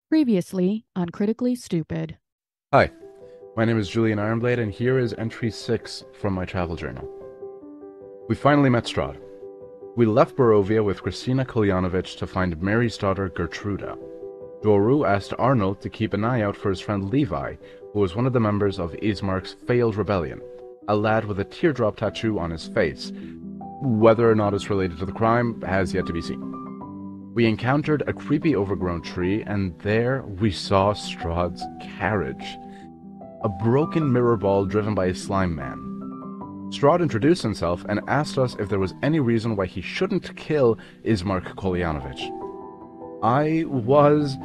Previously on Critically Stupid. Hi, my name is Julian Ironblade, and here is entry 6 from my travel journal. We finally met Strahd. We left Barovia with Kristina Kolyanovich to find Mary's daughter Gertruda. Doru asked Arnold to keep an eye out for his friend Levi, who was one of the members of Ismark's failed rebellion, a lad with a teardrop tattoo on his face. Whether or not it's related to the crime has yet to be seen. We encountered a creepy overgrown tree, and there we saw Strahd's carriage. A broken mirror ball driven by a slime man. Strahd introduced himself and asked us if there was any reason why he shouldn't kill Ismark Kolyanovich. I was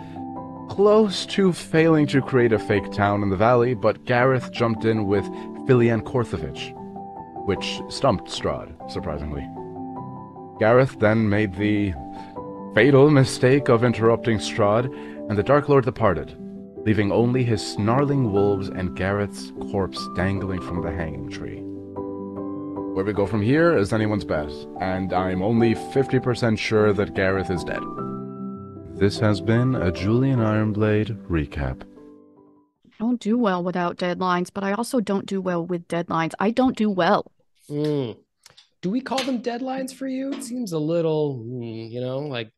close to failing to create a fake town in the valley, but Garath jumped in with Filian Korthovich, which stumped Strahd, surprisingly. Garath then made the fatal mistake of interrupting Strahd, and the Dark Lord departed, leaving only his snarling wolves and Garath's corpse dangling from the hanging tree. Where we go from here is anyone's bet, and I'm only 50% sure that Garath is dead. This has been a Julian Ironblade recap. I don't do well without deadlines, but I also don't do well with deadlines. I don't do well. Do we call them deadlines for you? It seems a little, like...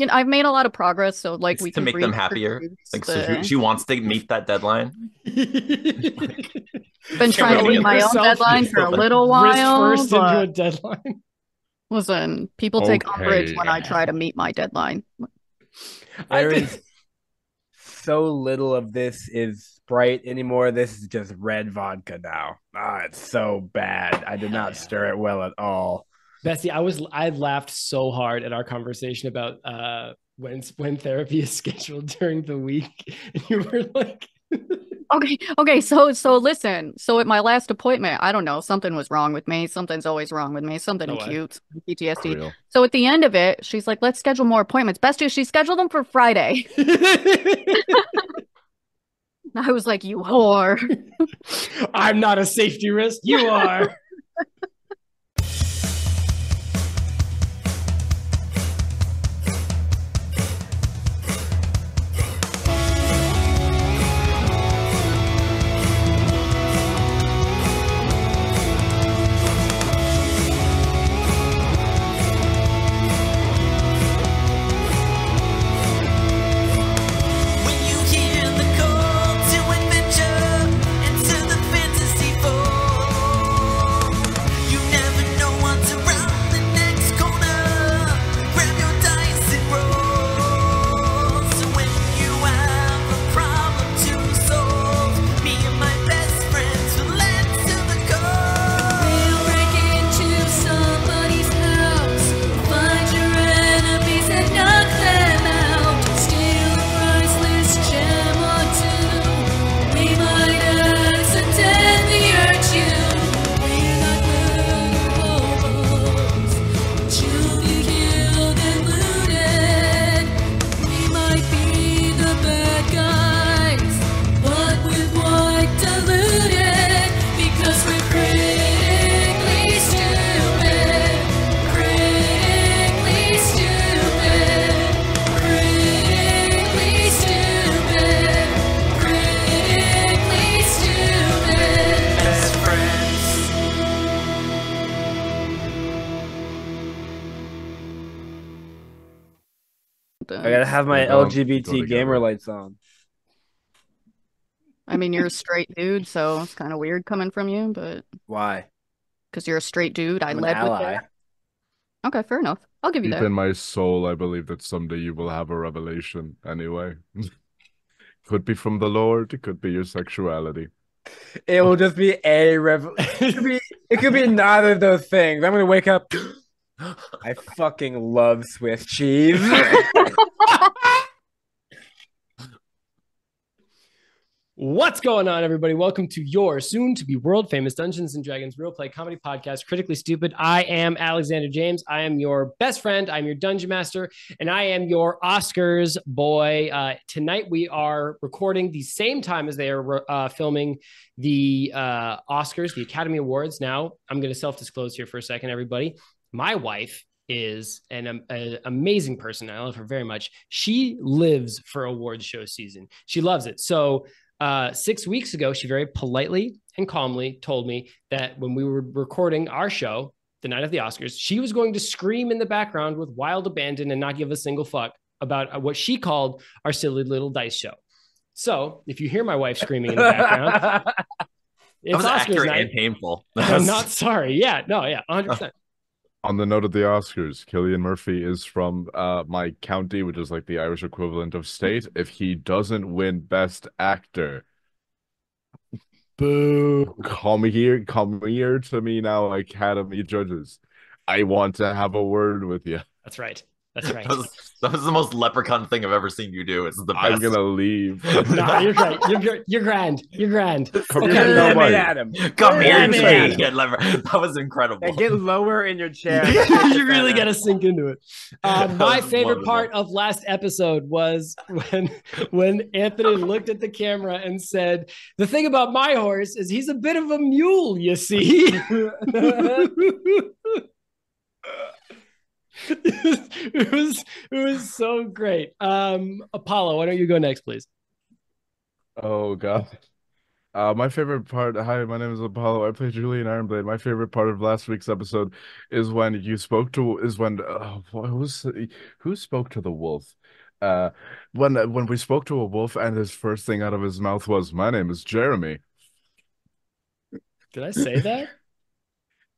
I've made a lot of progress, so like it's we to can make them happier. Like, so she wants to meet that deadline. Been trying to meet my own deadline for a little while. Wrist first into a deadline. Listen, people take umbrage when I try to meet my deadline. So little of this is Sprite anymore. This is just red vodka now. It's so bad. I did not stir it well at all. Bessie, I laughed so hard at our conversation about when therapy is scheduled during the week, and you were like, okay. So listen. So at my last appointment, I don't know, something was wrong with me. Something's always wrong with me. Something acute, PTSD. Real. So at the end of it, she's like, "Let's schedule more appointments." Best is she scheduled them for Friday. I was like, "You whore." I'm not a safety risk. You are. I gotta have my LGBT gamer lights on. I mean, you're a straight dude, so it's kind of weird coming from you, but Why? because you're a straight dude, I I'm an led with ally. that. Okay, fair enough. I'll give you Deep that. in my soul, I believe that someday you will have a revelation anyway. Could be from the Lord, it could be your sexuality. It will just be a it could be neither of those things. I'm gonna wake up. I fucking love Swiss cheese. What's going on, everybody? Welcome to your soon-to-be world-famous Dungeons & Dragons real play comedy podcast, Critically Stupid. I am Alexander James. I am your best friend. I'm your Dungeon Master, and I am your Oscars boy. Tonight, we are recording the same time as they are filming the Oscars, the Academy Awards. Now, I'm going to self-disclose here for a second, everybody. My wife is an amazing person. I love her very much. She lives for awards show season. She loves it. So 6 weeks ago, she very politely and calmly told me that when we were recording our show, the night of the Oscars, she was going to scream in the background with wild abandon and not give a single fuck about what she called our silly little dice show. So if you hear my wife screaming in the background, it's that was Oscars accurate night. and painful. I'm not sorry. Yeah, no, yeah, 100%. On the note of the Oscars, Cillian Murphy is from my county, which is like the Irish equivalent of state. If he doesn't win Best Actor, boo! Come here to me now, Academy judges. I want to have a word with you. That's right. That's right. That was the most leprechaun thing I've ever seen you do. It's the best. I'm gonna leave. No, you're great. You're grand. You're grand. Come Okay. here, nobody. Come here, Come here. That was incredible. Yeah, get lower in your chair. You really got to sink into it. My favorite wonderful. part of last episode was when Anthony looked at the camera and said, "The thing about my horse is he's a bit of a mule, you see." it was so great. Apollo, why don't you go next, please? Oh God. My favorite part. Hi, my name is Apollo. I play Julian Ironblade. My favorite part of last week's episode is when who spoke to the wolf? When we spoke to a wolf, and his first thing out of his mouth was, "My name is Jeremy." Did I say that?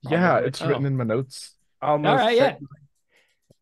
Yeah, Probably. it's written in my notes. Almost All right, yeah. certainly.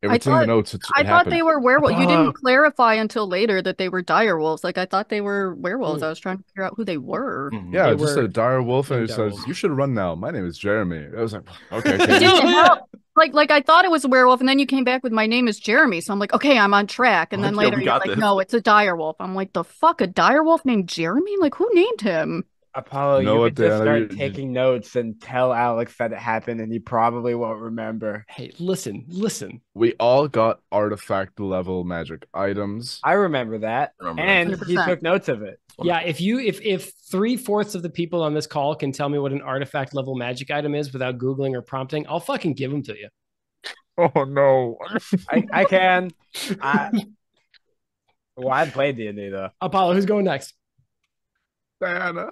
If it's in the notes, I thought they were werewolves. You didn't Oh. clarify until later that they were dire wolves. Like I thought they were werewolves. Ooh. I was trying to figure out who they were. Mhm. Yeah, They just were a dire wolf, and he dire says, wolves. "You should run now. My name is Jeremy." I was like, okay. It didn't help. Like I thought it was a werewolf, and then you came back with "My name is Jeremy," so I'm like, okay, I'm on track. And then Yeah, later we you're got like, this. no, it's a dire wolf. I'm like, the fuck, a dire wolf named Jeremy? Like who named him? Apollo, You know you what, could just Dianna, start you- taking notes and tell Alex that it happened, and he probably won't remember. Hey, listen. We all got artifact level magic items. I remember that, Remember that. and he 100%. took notes of it. Yeah, if 3/4 of the people on this call can tell me what an artifact level magic item is without Googling or prompting, I'll fucking give them to you. Oh no. I can. Well, I played D&D though. Apollo, who's going next? Diana.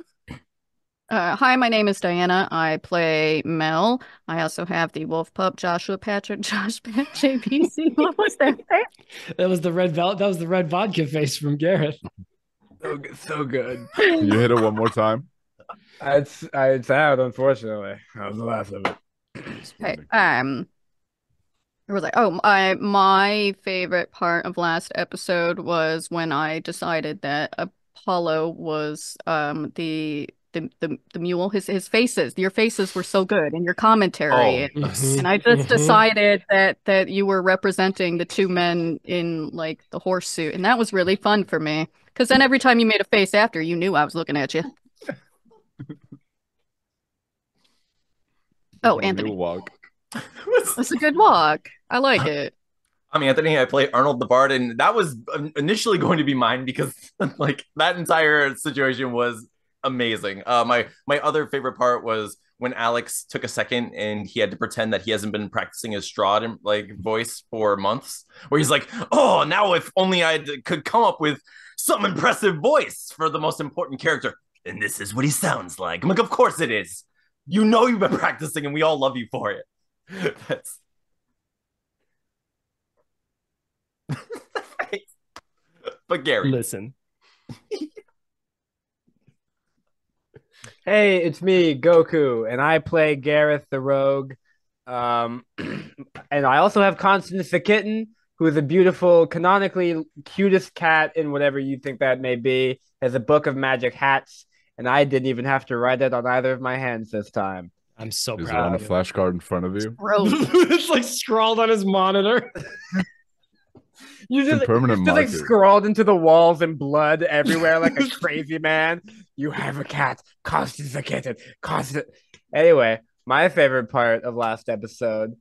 Hi, my name is Diana. I play Mel. I also have the wolf pup, Joshua Patrick, Josh Pat, JPC. What was that thing? That was the red vodka face from Garath. So good. Can you hit it one more time? It's out, unfortunately. That was the last of it. Okay. Where was I? Oh, my favorite part of last episode was when I decided that Apollo was the mule. His faces, your faces were so good in your commentary. And I just decided that you were representing the two men in like the horse suit, and that was really fun for me. Because then every time you made a face after, you knew I was looking at you. Oh, Anthony. Walk. That's a good walk. I like it. I'm Anthony. I play Arnold the Bard, and that was initially going to be mine because like that entire situation was amazing. My other favorite part was when Alex took a second and he had to pretend that he hasn't been practicing his Strahd like voice for months, where he's like, "Oh, now if only I could come up with some impressive voice for the most important character, and this is what he sounds like." I'm like, "Of course it is. You know you've been practicing, and we all love you for it." That's but Gary, Listen. Hey, it's me, Goku, and I play Garath the Rogue. And I also have Constance the Kitten, who is a beautiful, canonically cutest cat in whatever you think that may be. Has a book of magic hats, and I didn't even have to write it on either of my hands this time. I'm so Is it proud on a of you. flashcard in front of you? Gross. It's like scrawled on his monitor. You Some permanent just like marker. scrawled into the walls and blood everywhere like a crazy man. You have a cat. Constance the Kitten. Constance. Anyway, my favorite part of last episode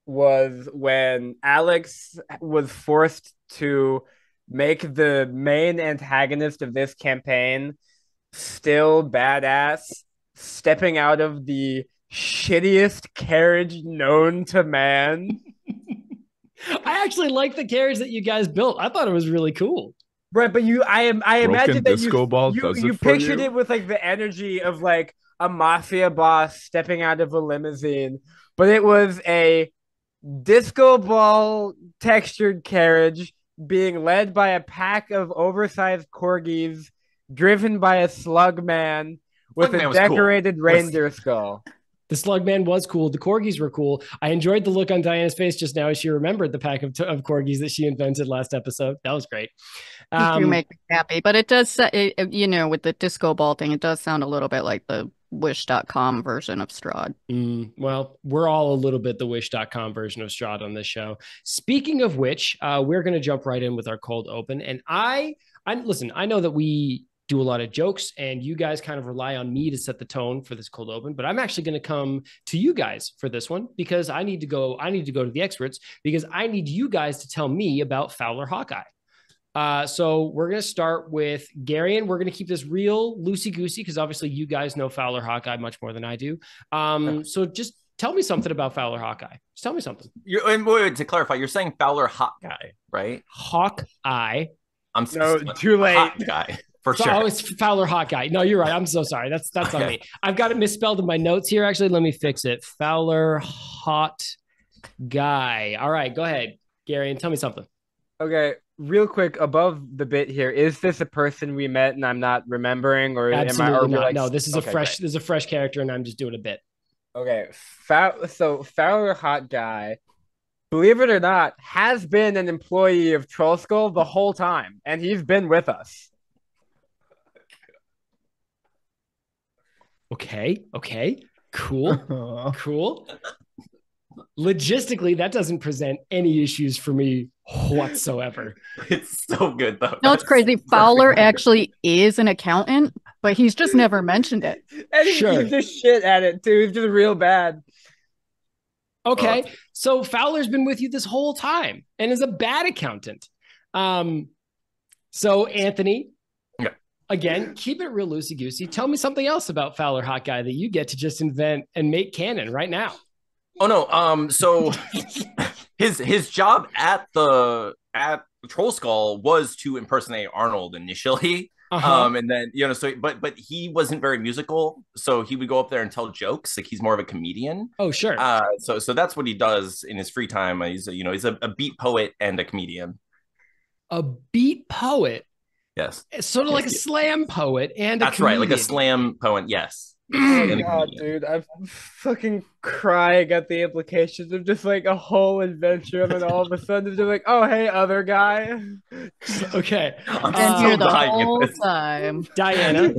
was when Alex was forced to make the main antagonist of this campaign still badass, stepping out of the shittiest carriage known to man I actually like the carriage that you guys built. I thought it was really cool. Right, but I imagine that disco ball does it you for pictured you? it with like the energy of like a mafia boss stepping out of a limousine, but it was a disco ball textured carriage being led by a pack of oversized corgis, driven by a slug man with a Slugman was cool. decorated reindeer skull. The Slugman was cool. The corgis were cool. I enjoyed the look on Diana's face just now as she remembered the pack of corgis that she invented last episode. That was great. You do make me happy, but it does, with the disco ball thing, it does sound a little bit like the Wish.com version of Strahd. Well, we're all a little bit the Wish.com version of Strahd on this show. Speaking of which, we're going to jump right in with our cold open. And I listen, I know that we do a lot of jokes and you guys kind of rely on me to set the tone for this cold open, but I'm actually going to come to you guys for this one because I need to go to the experts because I need you guys to tell me about Fowler Hotguy. So we're going to start with Garion. We're going to keep this real loosey-goosey because obviously you guys know Fowler Hotguy much more than I do. So just tell me something about Fowler Hotguy. Just tell me something. And wait, to clarify, you're saying Fowler Hotguy, right? Hawkeye. I'm too late. Hotguy. For sure. Oh, it's Fowler Hotguy. No, you're right. I'm so sorry. That's okay. On me. I've got it misspelled in my notes here. Actually, let me fix it. Fowler Hotguy. All right, go ahead, Gary, and tell me something. Okay, real quick above the bit here. Is this a person we met and I'm not remembering, or Absolutely am I? Not. Like, no, this is okay, this is a fresh character, and I'm just doing a bit. Okay, so Fowler Hotguy, believe it or not, has been an employee of Troll Skull the whole time, and he's been with us. Okay. Cool. Logistically, that doesn't present any issues for me whatsoever. It's so good, though. No, it's crazy. Fowler actually is an accountant, but he's just never mentioned it. And he's just shit at it, too. He's just real bad. Okay, so Fowler's been with you this whole time and is a bad accountant. So, Anthony, again, keep it real loosey-goosey. Tell me something else about Fowler Hotguy that you get to just invent and make canon right now. Oh no. So his job at Troll Skull was to impersonate Arnold initially. And then but he wasn't very musical, so he would go up there and tell jokes. Like he's more of a comedian. Oh sure. So that's what he does in his free time. He's a beat poet and a comedian. A beat poet. Yes. It's sort of like a slam poet and that's right, like a slam poet. Yes. Oh my god, dude, I'm fucking crying at the implications of just like a whole adventure, and then all of a sudden they're like, "Oh, hey, other guy." Okay, and you're the whole time, Diana.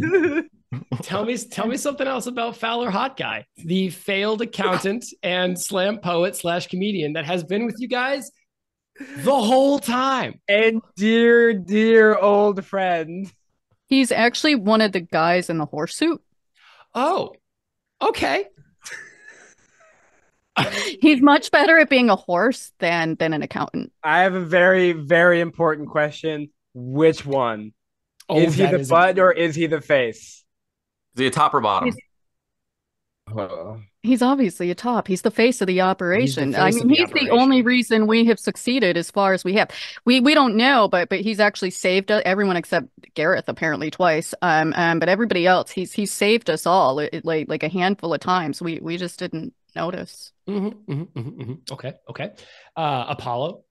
Tell me something else about Fowler Hotguy, the failed accountant and slam poet / comedian that has been with you guys the whole time, and dear old friend. He's actually one of the guys in the horse suit. Oh, okay. He's much better at being a horse than an accountant. I have a very, very important question. Which one? Is he the butt or is he the face? Is he a top or bottom? He's obviously a top. He's the face of the operation. He's the only reason we have succeeded as far as we have. We don't know, but he's actually saved everyone except Garath apparently twice. But everybody else, he's saved us all like a handful of times. We just didn't notice. Okay. Apollo,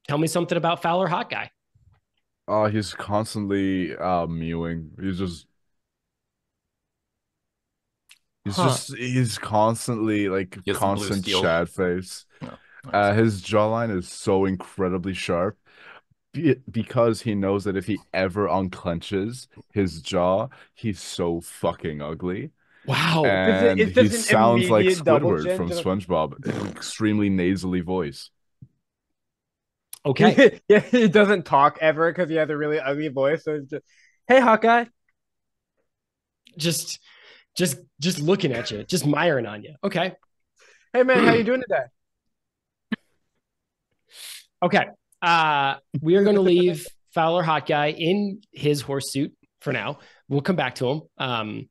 tell me something about Fowler Hotguy. He's constantly mewing. He's constantly like constant shad face. His jawline is so incredibly sharp because he knows that if he ever unclenches his jaw, he's so fucking ugly. Wow. And he sounds like Squidward from SpongeBob, an extremely nasally voice. Okay. Yeah, he doesn't talk ever because he has a really ugly voice. So it's just, hey, Hawkeye. Just looking at you, just miring on you. Okay. Hey man, how you doing today? Okay. We are going to leave Fowler Hotguy in his horse suit for now. We'll come back to him.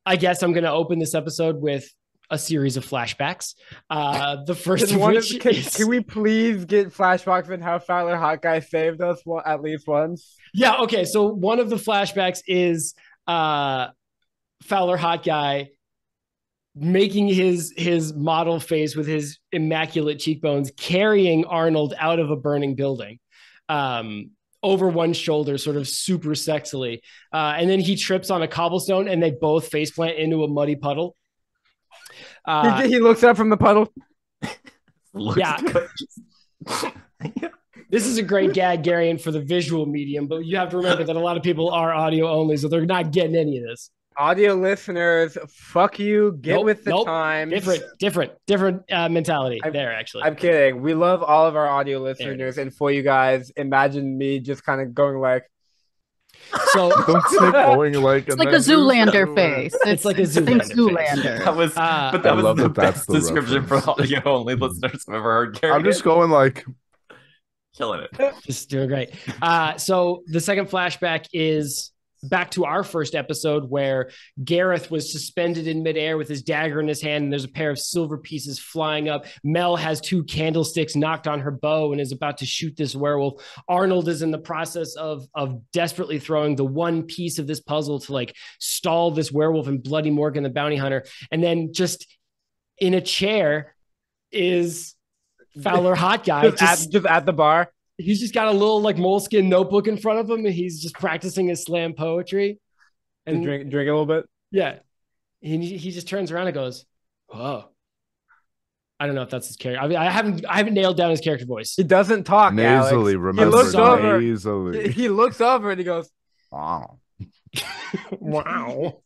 I guess I'm going to open this episode with a series of flashbacks. The first of which can we please get flashbacks on how Fowler Hotguy saved us at least once? Yeah, okay. So one of the flashbacks is Fowler Hotguy making his model face with his immaculate cheekbones, carrying Arnold out of a burning building. Over one shoulder, sort of super sexily. And then he trips on a cobblestone and they both faceplant into a muddy puddle. He looks up from the puddle. Yeah. This is a great gag, Garion, for the visual medium, but you have to remember that a lot of people are audio only, so they're not getting any of this. Audio listeners, fuck you. Get with the times. Different mentality there, actually. I'm kidding. We love all of our audio listeners. And for you guys, imagine me just kind of going like. So don't say going like. It's like a Zoolander face. It's like a Zoolander. That was, but that was the best description for audio only listeners I've ever heard. I'm just going like. Killing it. Just doing great. So the second flashback is back to our first episode where Garath was suspended in midair with his dagger in his hand, and there's a pair of silver pieces flying up. Mel has 2 candlesticks knocked on her bow and is about to shoot this werewolf. Arnold is in the process of desperately throwing the one piece of this puzzle to like stall this werewolf and Bloody Morgan the bounty hunter. And then just in a chair is Fowler Hotguy just at the bar. He's just got a little like moleskin notebook in front of him, and he's just practicing his slam poetry. And drink a little bit. Yeah, he just turns around and goes, "Whoa." I don't know if that's his character. I mean, I haven't nailed down his character voice. He doesn't talk nasally. Alex. Remember, he looks over. Nasally. He looks over and he goes, "Wow, wow."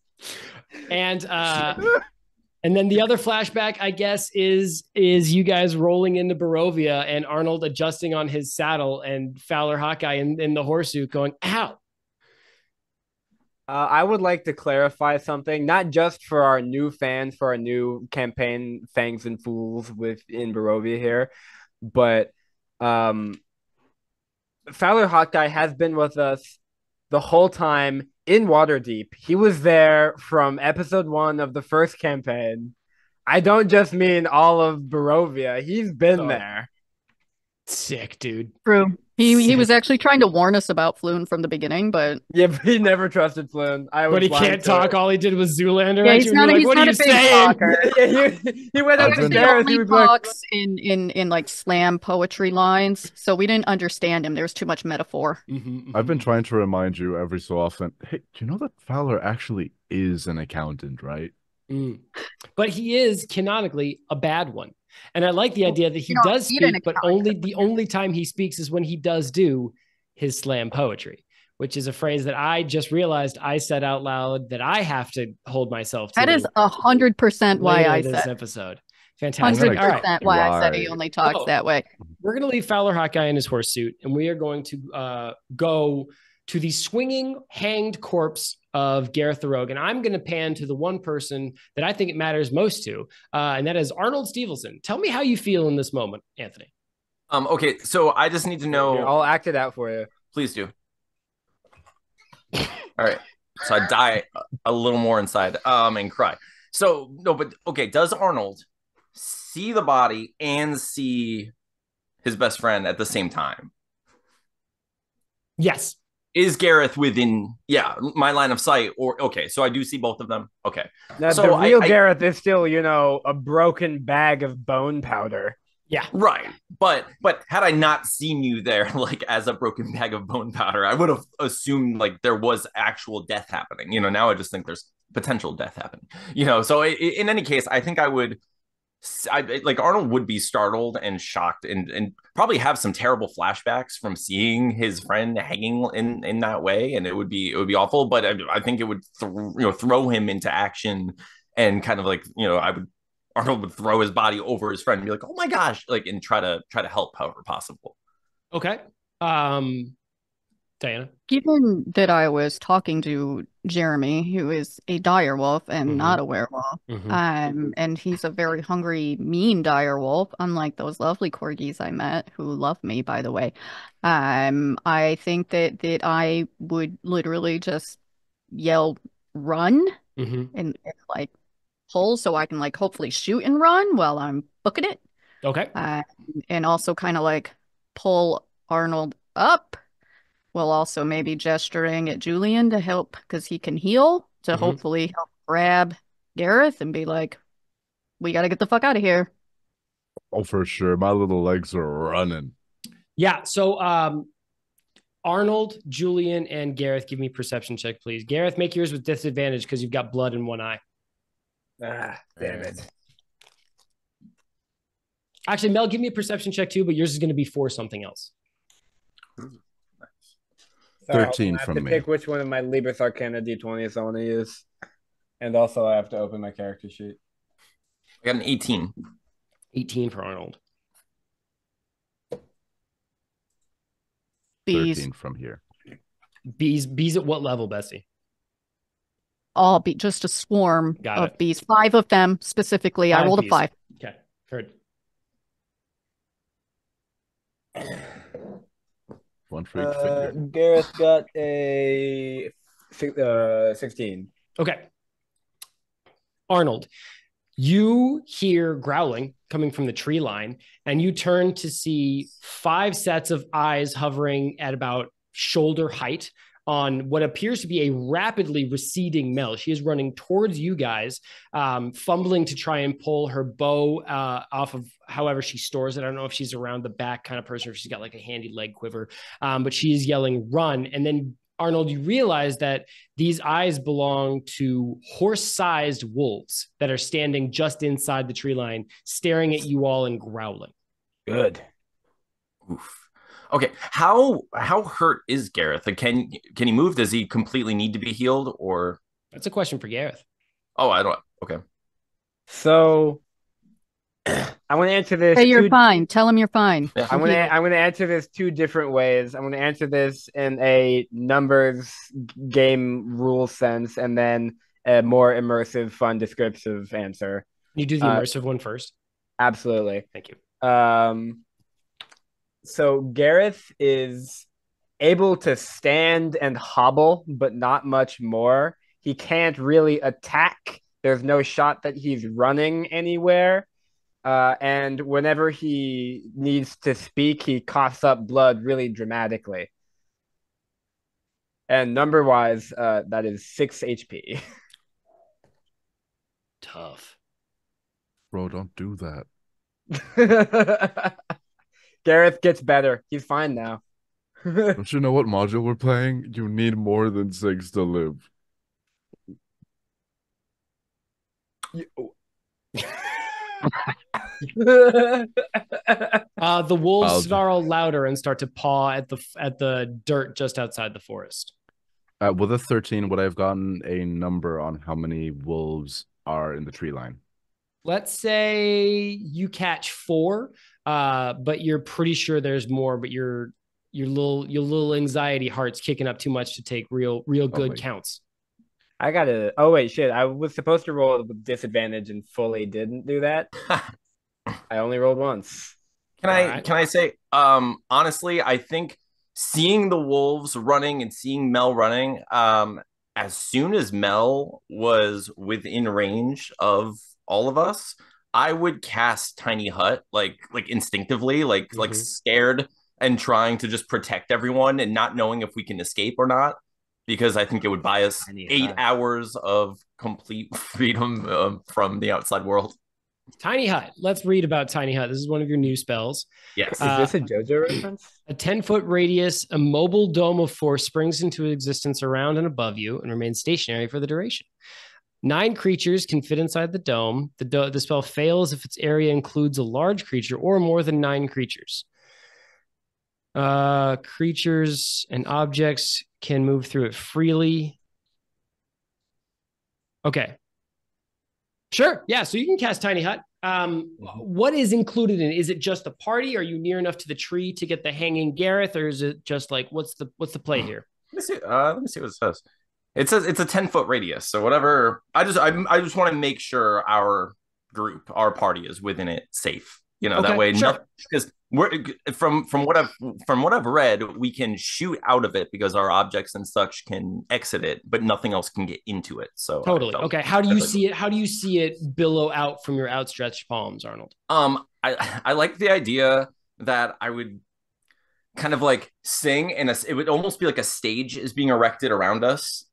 And then the other flashback, I guess, is you guys rolling into Barovia and Arnold adjusting on his saddle and Fowler Hotguy in the horsesuit going, "Ow." I would like to clarify something, not just for our new fans, for our new campaign, Fangs and Fools in Barovia here, but Fowler Hotguy has been with us the whole time in Waterdeep. He was there from episode 1 of the first campaign. I don't just mean all of Barovia. He's been there. Sick, dude. True. He was actually trying to warn us about Floon from the beginning, but yeah, but he never trusted Floon. But he can't talk. All he did was Zoolander. Yeah, he's not a big talker. He went upstairs. He talks in like slam poetry lines, so we didn't understand him. There was too much metaphor. I've been trying to remind you every so often. Hey, do you know that Fowler actually is an accountant, right? But he is canonically a bad one. And I like the idea that he does speak, but the only time he speaks is when he does do his slam poetry, which is a phrase that I just realized I said out loud that I have to hold myself to. That is 100% why I said this episode. Fantastic. 100% why I said he only talks that way. We're going to leave Fowler Hotguy in his horse suit, and we are going to go to the swinging, hanged corpse of Garath the Rogue. And I'm going to pan to the one person that I think it matters most to, and that is Arnold Stevolson. Tell me how you feel in this moment, Anthony. Okay, so I just need to know. Here, I'll act it out for you. Please do. All right. So I die a little more inside and cry. So, no, but okay, does Arnold see the body and see his best friend at the same time? Yes. Is Garath within, my line of sight? Or, okay, so I do see both of them. Okay. Now, so the real Garath is still, a broken bag of bone powder. Yeah. Right. But had I not seen you there, like, as a broken bag of bone powder, I would have assumed, like, there was actual death happening. Now I just think there's potential death happening. So in any case, I think Arnold would be startled and shocked and probably have some terrible flashbacks from seeing his friend hanging in that way, and it would be awful. But I think it would throw him into action, and kind of like Arnold would throw his body over his friend and be like, "Oh my gosh!" and try to help however possible. Okay, Diana. Given that I was talking to Jeremy, who is a direwolf and not a werewolf, and he's a very hungry, mean direwolf, unlike those lovely corgis I met, who love me, by the way. I think that I would literally just yell, "Run!" and like pull so I can like hopefully shoot and run while I'm booking it. Okay. Uh, and also kind of like pull Arnold up while also maybe gesturing at Julian to help because he can heal to Mhm. hopefully help grab Garath and be like, we got to get the fuck out of here. Oh, for sure. My little legs are running. Yeah. So Arnold, Julian, and Garath, give me perception check, please. Garath, make yours with disadvantage because you've got blood in one eye. Ah, damn it. Actually, Mel, give me a perception check too, but yours is going to be for something else. So 13 I have from to me. pick which one of my Libris Arcana D20s I want to use. And also I have to open my character sheet. I got an 18. 18 for Arnold. Bees 13 from here. Bees at what level, Bessie? all be just a swarm Got of it. bees. 5 of them specifically. I rolled a bees. 5. Okay, heard. One for each finger. Gareth got a 16. Okay. Arnold, you hear growling coming from the tree line, and you turn to see 5 sets of eyes hovering at about shoulder height on what appears to be a rapidly receding Mel. She is running towards you guys, fumbling to try and pull her bow off of however she stores it. I don't know if she's around the back kind of person or if she's got like a handy leg quiver, but she is yelling, run. And then Arnold, you realize that these eyes belong to horse-sized wolves that are standing just inside the tree line, staring at you all and growling. Good. Oof. Okay, how hurt is Garath? Like, can he move? Does he completely need to be healed, or? That's a question for Garath. Oh, I don't. Okay. So I want to answer this. Hey, you're fine. Tell him you're fine. Yeah. I'm gonna answer this 2 different ways. I'm gonna answer this in a numbers game rule sense, and then a more immersive, fun, descriptive answer. Can you do the immersive one first? Absolutely. Thank you. So Gareth is able to stand and hobble, but not much more. He can't really attack. There's no shot that he's running anywhere. And whenever he needs to speak, he coughs up blood really dramatically. And number-wise, that is 6 HP. Tough. Bro, don't do that. Gareth gets better. He's fine now. Don't you know what module we're playing? You need more than 6 to live. The wolves I'll- snarl louder and start to paw at the dirt just outside the forest. With a 13, would I have gotten a number on how many wolves are in the tree line? Let's say you catch 4, but you're pretty sure there's more, but your little anxiety heart's kicking up too much to take real good Lovely. counts. I gotta. Oh wait, shit! I was supposed to roll with disadvantage and fully didn't do that. I only rolled once. Can I say, honestly, I think seeing the wolves running and seeing Mel running, as soon as Mel was within range of all of us, I would cast Tiny Hut like instinctively, like scared and trying to just protect everyone and not knowing if we can escape or not, because I think it would buy us 8 hours of complete freedom from the outside world. Tiny Hut. Let's read about Tiny Hut. This is one of your new spells. Yes. Is this a JoJo reference? A 10-foot radius, a mobile dome of force springs into existence around and above you and remains stationary for the duration. 9 creatures can fit inside the dome. The spell fails if its area includes a large creature or more than 9 creatures. Creatures and objects can move through it freely. Okay. Sure. Yeah. So you can cast Tiny Hut. What is included in it? Is it just the party? Are you near enough to the tree to get the hanging Garath, or is it just like what's the play here? Let me see what it says. It says it's a 10-foot radius. So whatever. I just want to make sure our group, our party, is within it safe. You know, that Okay, way, sure. because we're from what I've read, we can shoot out of it because our objects and such can exit it, but nothing else can get into it. So I Totally. felt Okay. How do I you felt see it? How do you see it billow out from your outstretched palms, Arnold? I like the idea that I would kind of like sing and it would almost be like a stage is being erected around us.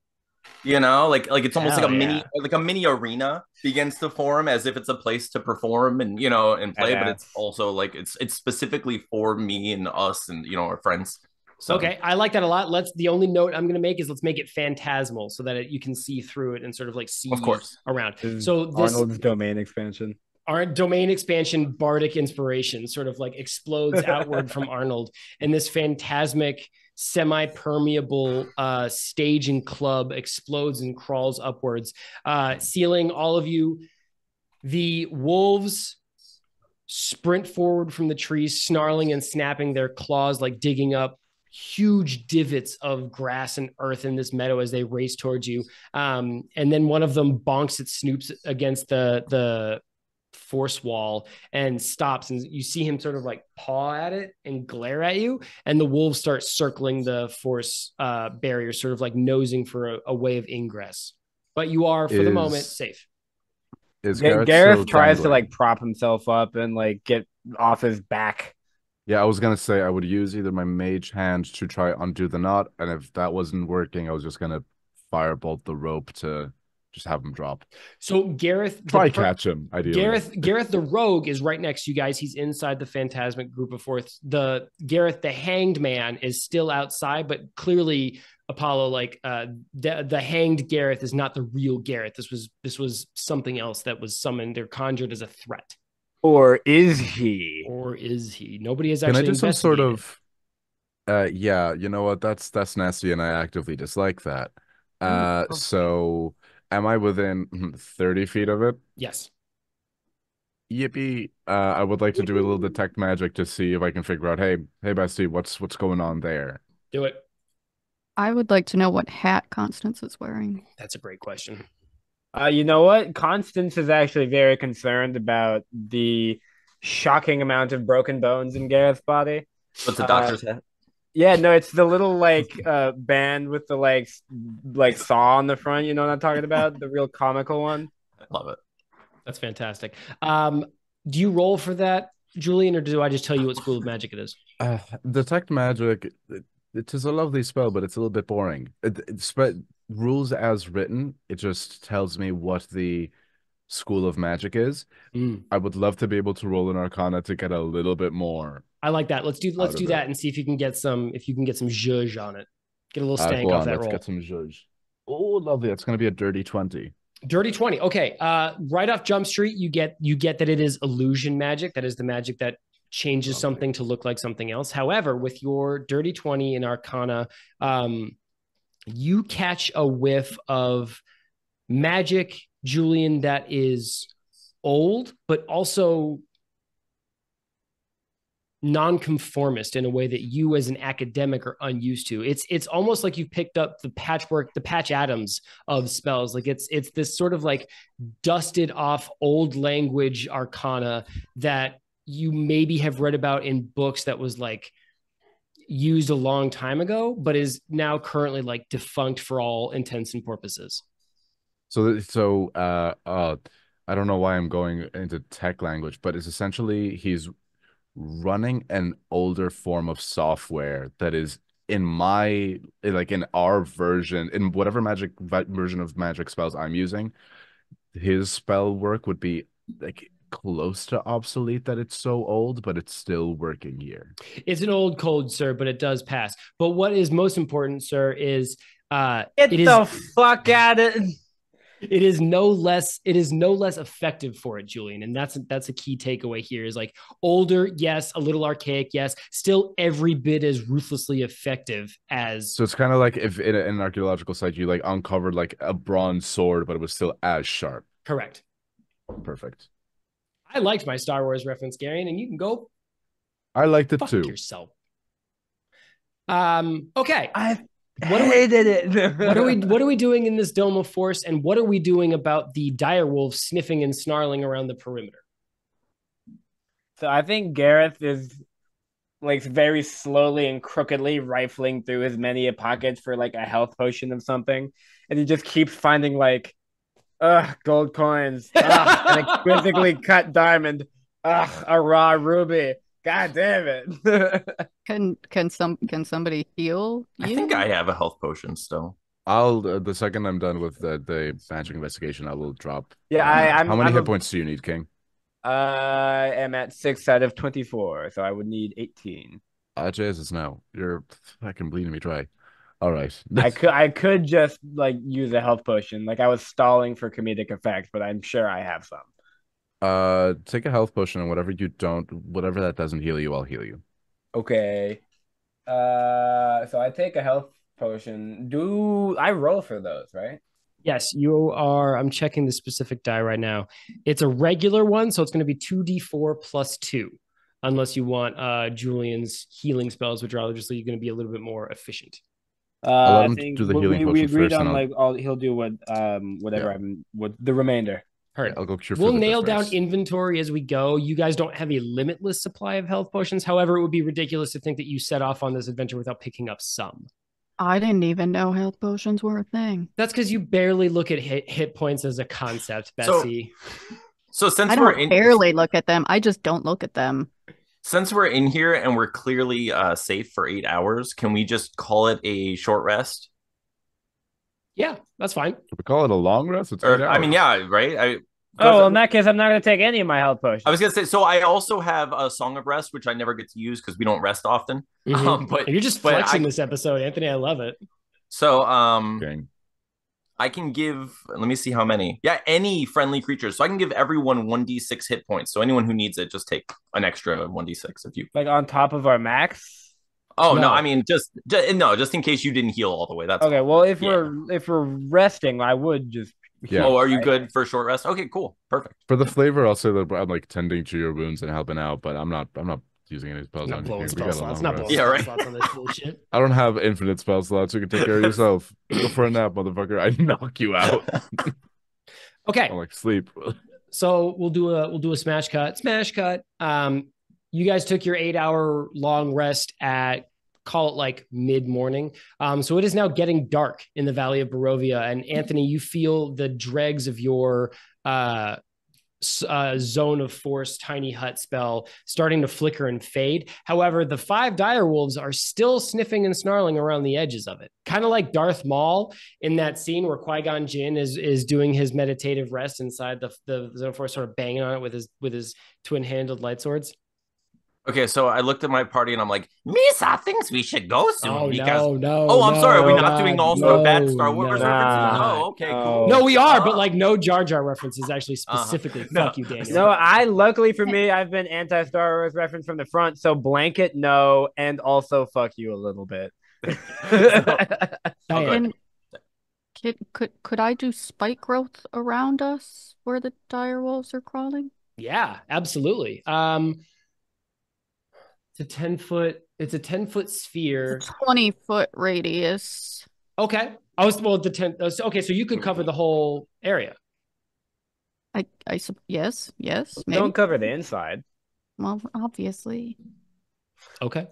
You know, like it's almost Hell yeah. like a mini arena begins to form as if it's a place to perform and and play, but it's Badass. also like it's specifically for me and us and our friends. So Okay, I like that a lot. The only note I'm going to make is let's make it phantasmal so that you can see through it and sort of like of see course, around. This is So this Arnold's domain expansion. our domain expansion bardic inspiration sort of like explodes outward from Arnold, and this phantasmic semi-permeable stage and club explodes and crawls upwards, sealing all of you. The wolves sprint forward from the trees, snarling and snapping their claws, like digging up huge divots of grass and earth in this meadow as they race towards you. And then one of them bonks its snoops against the force wall and stops, and you see him sort of like paw at it and glare at you, and the wolves start circling the force barrier, sort of like nosing for a way of ingress, but you are for the moment Is safe. Garrett still Gareth tries to dangling? like prop himself up and like get off his back. Yeah, I was gonna say I would use either my mage hand to try undo the knot, and if that wasn't working, I was just gonna firebolt the rope to just have him drop. So Gareth, Try catch him, ideally. Gareth the rogue is right next to you guys. He's inside the phantasmic group of fourths. The Gareth the hanged man is still outside, but clearly Apollo, like the hanged Gareth is not the real Gareth. This was something else that was summoned or conjured as a threat. Or is he? Or is he? Nobody has Can I actually do some sort investigated. of yeah, you know what? That's nasty and I actively dislike that. So am I within 30 feet of it? Yes. Yippee. I would like to do a little detect magic to see if I can figure out, hey bestie, what's going on there? Do it. I would like to know what hat Constance is wearing. That's a great question. You know what? Constance is actually very concerned about the shocking amount of broken bones in Gareth's body. what's a Uh, doctor's hat? yeah, no, it's the little like band with the like saw on the front. You know what I'm talking about? The real comical one. I love it. That's fantastic. Do you roll for that, Julian, or do I just tell you what school of magic it is? Detect magic, it is a lovely spell, but it's a little bit boring. Rules as written, it just tells me what the school of magic is. I would love to be able to roll an arcana to get a little bit more. I like that. Let's do that and see if you can get some zhuzh on it. Get a little stank off that let's roll. get some zhuzh. Oh, lovely. That's going to be a dirty 20. Dirty 20. Okay. Right off Jump Street, you get that it is illusion magic. That is the magic that changes something to look like something else. However, with your dirty 20 in arcana, you catch a whiff of magic, Julian, that is old, but also nonconformist in a way that you as an academic are unused to. It's almost like you've picked up the patch atoms of spells. Like it's this sort of like dusted off old language arcana that you maybe have read about in books that was like used a long time ago, but is now currently like defunct for all intents and purposes. So I don't know why I'm going into tech language, but it's essentially he's running an older form of software that is in our version, in whatever magic version of magic spells I'm using, his spell work would be like close to obsolete, that it's so old, but it's still working here. It's an old code, sir, but it does pass. But what is most important, sir, is Get the fuck out of it. It is no less effective for it, Julian, and that's a key takeaway here. Is like older, yes, a little archaic, yes, still every bit as ruthlessly effective as. So it's kind of like if in an archaeological site you like uncovered like a bronze sword, but it was still as sharp. Correct. Perfect. I liked my Star Wars reference, Garion, and you can go. I liked it fuck too. Yourself. Okay. What are we doing in this dome of force, and what are we doing about the dire wolves sniffing and snarling around the perimeter? So I think Garath is like very slowly and crookedly rifling through his many pockets for like a health potion of something, and he just keeps finding like, gold coins, an exquisitely cut diamond, a raw ruby. God damn it! Can somebody heal I think you? I have a health potion still. I'll the second I'm done with the magic investigation, I will drop. Yeah, How many hit points do you need, King? I am at 6 out of 24, so I would need 18. Jesus, no, you're fucking bleeding me dry. All right. I could just like use a health potion. Like I was stalling for comedic effect, but I'm sure I have some. Take a health potion and whatever that doesn't heal you, I'll heal you. Okay. So I take a health potion. Do I roll for those, right? Yes, you are. I'm checking the specific die right now. It's a regular one, so it's going to be 2d4 plus 2, unless you want Julian's healing spells, which are obviously going to be a little bit more efficient. I'll let I him think do the healing we potion agreed first, and on I'll like all he'll do what whatever yeah, I'm with the remainder. yeah, Heard. I'll go cure We'll for the nail down first. inventory as we go. You guys don't have a limitless supply of health potions. However, it would be ridiculous to think that you set off on this adventure without picking up some. I didn't even know health potions were a thing. That's because you barely look at hit points as a concept, So, Bessie. so I don't barely look at them. I just don't look at them. since we're in here and we're clearly safe for 8 hours, can we just call it a short rest? Yeah, that's fine. Should we call it a long rest? It's 8 Or hours. I mean, yeah, right. Oh, well, in that case, I'm not gonna take any of my health potions. I was gonna say, so I also have a Song of Rest, which I never get to use because we don't rest often. But you're just flexing this episode, Anthony. I love it. So Okay. I can give. Let me see how many. Yeah, any friendly creatures. So I can give everyone 1d6 hit points. So anyone who needs it, just take an extra 1d6 if you. Like on top of our max. Oh no, I mean just no, just in case you didn't heal all the way. That's okay. all. Well, if we're resting, I would just. Yeah. Oh, are you good for short rest? Okay, cool, perfect. For the flavor, I'll say that I'm like tending to your wounds and helping out, but I'm not using any spells Not on blowing you. spell slots. Not blowing Yeah, spell right. slots on this bullshit. I don't have infinite spell slots. You can take care of yourself. Go for a nap, motherfucker. I knock you out. Okay. I'm like sleep. So we'll do a smash cut. Smash cut. You guys took your 8-hour long rest at, call it like mid-morning. So it is now getting dark in the Valley of Barovia. And Anthony, you feel the dregs of your zone of force tiny hut spell starting to flicker and fade. However, the 5 dire wolves are still sniffing and snarling around the edges of it, kind of like Darth Maul in that scene where Qui-Gon Jinn is doing his meditative rest inside the zone of force, sort of banging on it with his twin-handled light swords. Okay, so I looked at my party and I'm like, Misa thinks we should go soon. Oh, because no. I'm sorry, are we not God, doing all bad Star Wars references? Oh, okay, cool. No, we are, but like no Jar Jar references actually specifically. Fuck you, Daniel. No, luckily for me, I've been anti-Star Wars reference from the front, so blanket no, and also fuck you a little bit. Could I do spike growth around us where the dire wolves are crawling? Yeah, absolutely. It's a 10-foot sphere. It's a 20-foot radius. Okay. Okay, so you could cover the whole area. Yes, maybe. Don't cover the inside. Well, obviously. Okay.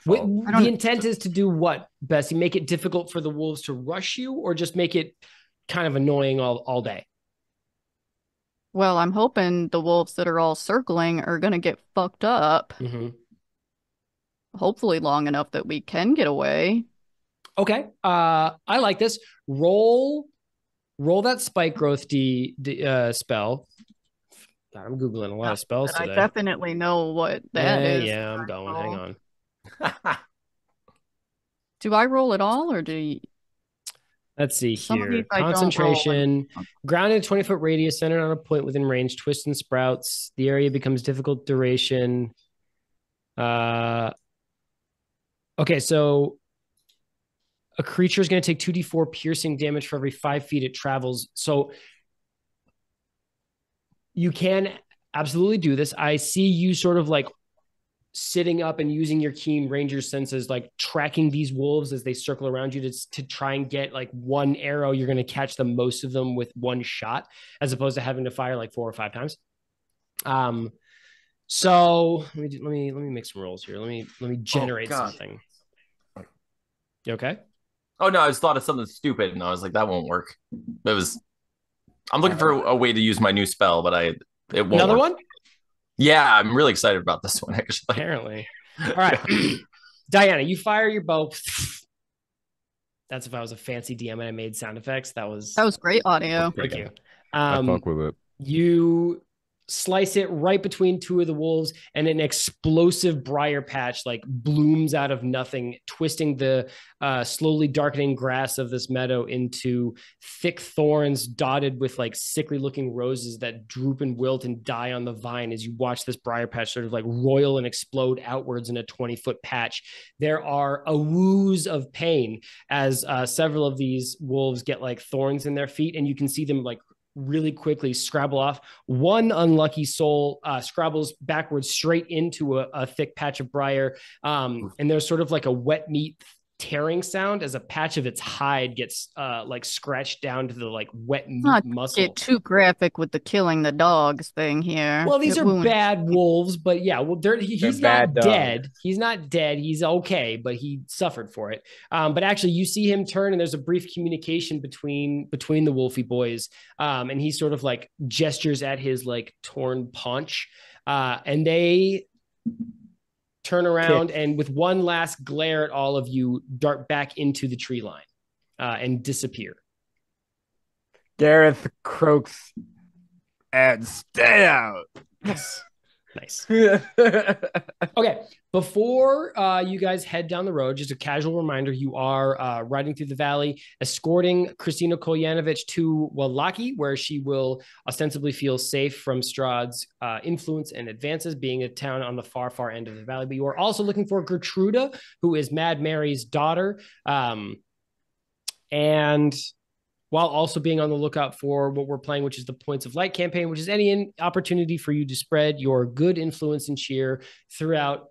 The intent is to do what, Bessie? Make it difficult for the wolves to rush you, or just make it kind of annoying all day? Well, I'm hoping the wolves that are all circling are gonna get fucked up. Mm-hmm. Hopefully long enough that we can get away. Okay. I like this. Roll that spike growth spell. God, I'm Googling a lot of spells today. I definitely know what that is. Yeah, I'm going. Hang on. Do I roll it all or do you... Let's see here. Concentration. Grounded 20-foot radius centered on a point within range. Twist and sprouts. The area becomes difficult duration. Okay, so a creature is going to take 2d4 piercing damage for every 5 feet it travels. So you can absolutely do this. I see you sort of like sitting up and using your keen ranger senses, like tracking these wolves as they circle around you to try and get like one arrow. You're going to catch the most of them with one shot, as opposed to having to fire like 4 or 5 times. So let me make some rolls here. Let me generate God. something. You okay? Oh no, I just thought of something stupid, and I was like, that won't work. I'm looking for a way to use my new spell, but it won't Another work. one? Yeah, I'm really excited about this one, actually. Apparently. All right. Dianna, you fire your bow. That's if I was a fancy DM and I made sound effects. That was great audio. thank you. I fuck with it. You slice it right between two of the wolves, and an explosive briar patch like blooms out of nothing, twisting the slowly darkening grass of this meadow into thick thorns dotted with like sickly looking roses that droop and wilt and die on the vine as you watch this briar patch sort of like roil and explode outwards in a 20-foot patch. There are a wooze of pain as several of these wolves get like thorns in their feet, and you can see them like really quickly scrabble off. One unlucky soul scrabbles backwards straight into a thick patch of briar. And there's sort of like a wet meat tearing sound as a patch of its hide gets like scratched down to the like wet meat Not muscle. get too graphic with the killing the dogs thing here. Well, these It are wounds. bad wolves, but yeah, well, he's bad not dogs. dead. He's not dead. He's okay, but he suffered for it. But actually, you see him turn, and there's a brief communication between the Wolfie boys, and he sort of like gestures at his like torn paunch, and they turn around and with one last glare at all of you, dart back into the tree line and disappear. Garath croaks and stay out. Nice. Okay, before you guys head down the road, just a casual reminder, you are riding through the valley, escorting Kristina Kolyanovich to Wallaki, where she will ostensibly feel safe from Strahd's influence and advances, being a town on the far, far end of the valley. But you are also looking for Gertruda, who is Mad Mary's daughter, and while also being on the lookout for what we're playing, which is the Points of Light campaign, which is any opportunity for you to spread your good influence and cheer throughout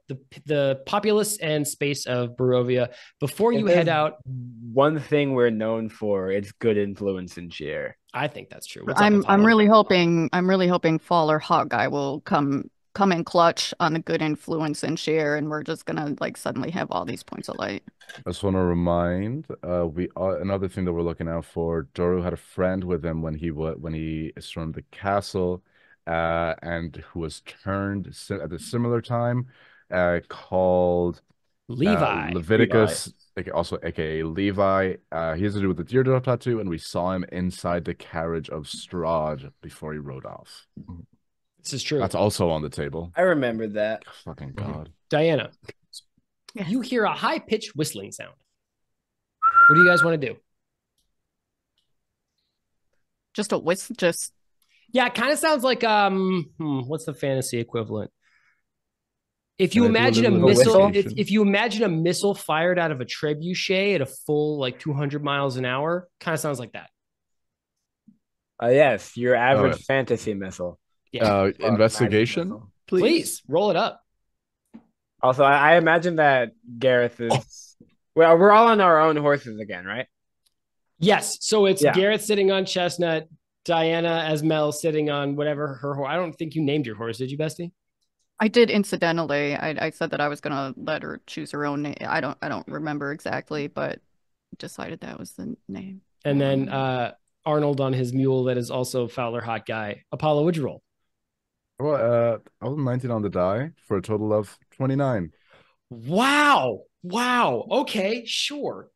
the populace and space of Barovia. Before you head out, one thing we're known for is good influence and cheer. I think that's true. I'm really hoping Fowler Hotguy will come in clutch on a good influence and share, and we're just gonna like suddenly have all these points of light. I just want to remind another thing that we're looking out for. Doru had a friend with him when he stormed the castle, and who was turned at a similar time, called Levi. Leviticus, also aka Levi. He has to do with the teardrop tattoo, and we saw him inside the carriage of Strahd before he rode off. This is true. That's also on the table. I remember that. Fucking God. Dianna, Yes. you hear a high-pitched whistling sound. What do you guys want to do? Just a whistle, just Yeah, it kind of sounds like what's the fantasy equivalent? If you Can I do a imagine a little missile, investigation? if you imagine a missile fired out of a trebuchet at a full like 200 miles an hour, kind of sounds like that. Yes, your average yeah. fantasy missile. Yeah. Investigation, Please roll it up. Also, I imagine that Garath is. Well, we're all on our own horses again, right? Yes. So it's Yeah. Gareth sitting on Chestnut, Dianna as Mel sitting on whatever her horse. I don't think you named your horse, did you, Bestie? I did incidentally. I said that I was gonna let her choose her own name. I don't remember exactly, but decided that was the name. And then Arnold on his mule that is also Fowler Hotguy. Apollo, would you roll? Well, I was 19 on the die for a total of 29. Wow. Okay, sure.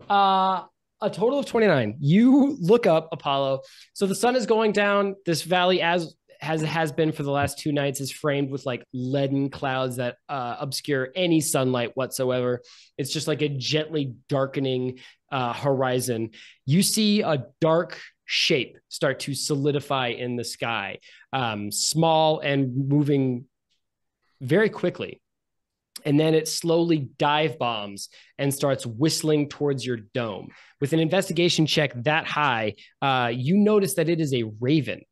A total of 29. You look up, Apollo. So the sun is going down. This valley, as has been for the last 2 nights, is framed with like leaden clouds that obscure any sunlight whatsoever. It's just like a gently darkening horizon. You see a dark shape start to solidify in the sky, small and moving very quickly. And then it slowly dive bombs and starts whistling towards your dome. With an investigation check that high, you notice that it is a raven,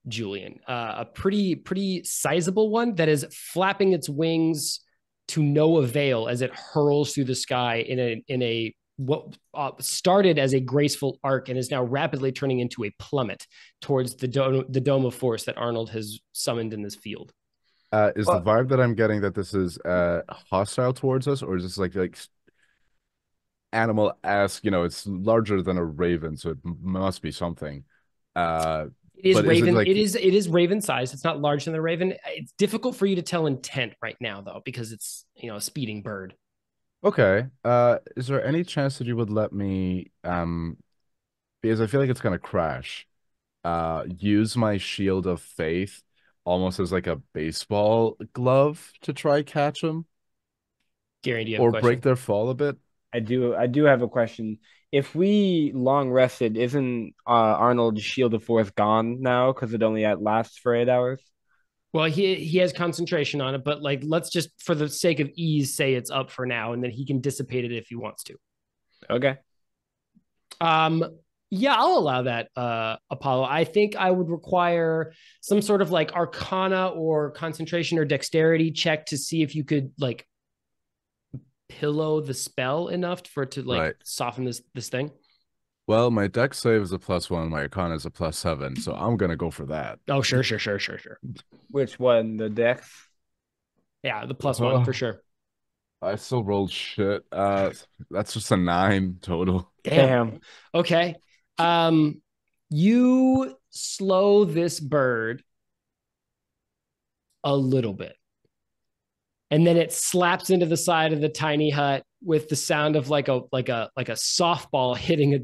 Julian, a pretty sizable one that is flapping its wings to no avail as it hurls through the sky in a what started as a graceful arc and is now rapidly turning into a plummet towards the dome of force that Arnold has summoned in this field. Is the vibe that I'm getting that this is hostile towards us, or is this like animal-esque? It's larger than a raven, so it must be something. It is But is it raven. like It is raven size. It's not larger than the raven. It's difficult for you to tell intent right now, though, because it's a speeding bird. okay? Is there any chance that you would let me because I feel like it's gonna crash. Use my shield of faith almost as like a baseball glove to try catch them Gary, do you have a or question? break their fall a bit. I do have a question. If we long rested, isn't Arnold's Shield of Force gone now because it only lasts for 8 hours? Well, he has concentration on it, but like let's just for the sake of ease say it's up for now, and then he can dissipate it if he wants to. Okay. Yeah, I'll allow that, Apollo. I think I would require some sort of like Arcana or concentration or dexterity check to see if you could like pillow the spell enough for it to like Right. soften this thing. Well, my dex save is a +1, my Arcana is a +7, so I'm gonna go for that. Oh, sure. Which one? The Dex? Yeah, the +1 for sure. I still rolled shit. That's just a 9 total. Damn. Okay. You slow this bird a little bit. And then it slaps into the side of the tiny hut with the sound of like a softball hitting a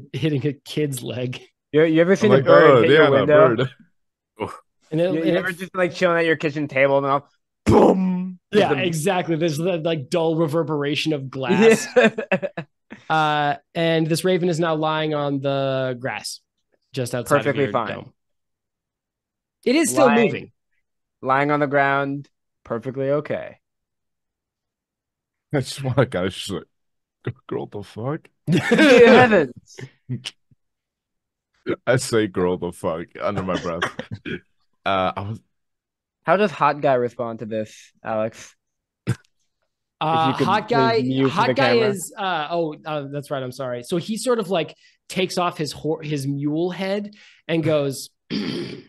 kid's leg. You ever seen I'm a like, bird hit your Dianna, window? bird. And You ever just like chilling at your kitchen table and all, boom? yeah, exactly. There's like dull reverberation of glass. And this raven is now lying on the grass just outside Perfectly of your fine. dome. It is still moving. Lying on the ground, perfectly okay. I just want to kind of just like, girl, the fuck? Heavens. I say girl, the fuck under my breath. How does Hotguy respond to this, Alex? Hotguy is that's right. I'm sorry. So he sort of like takes off his mule head and goes, the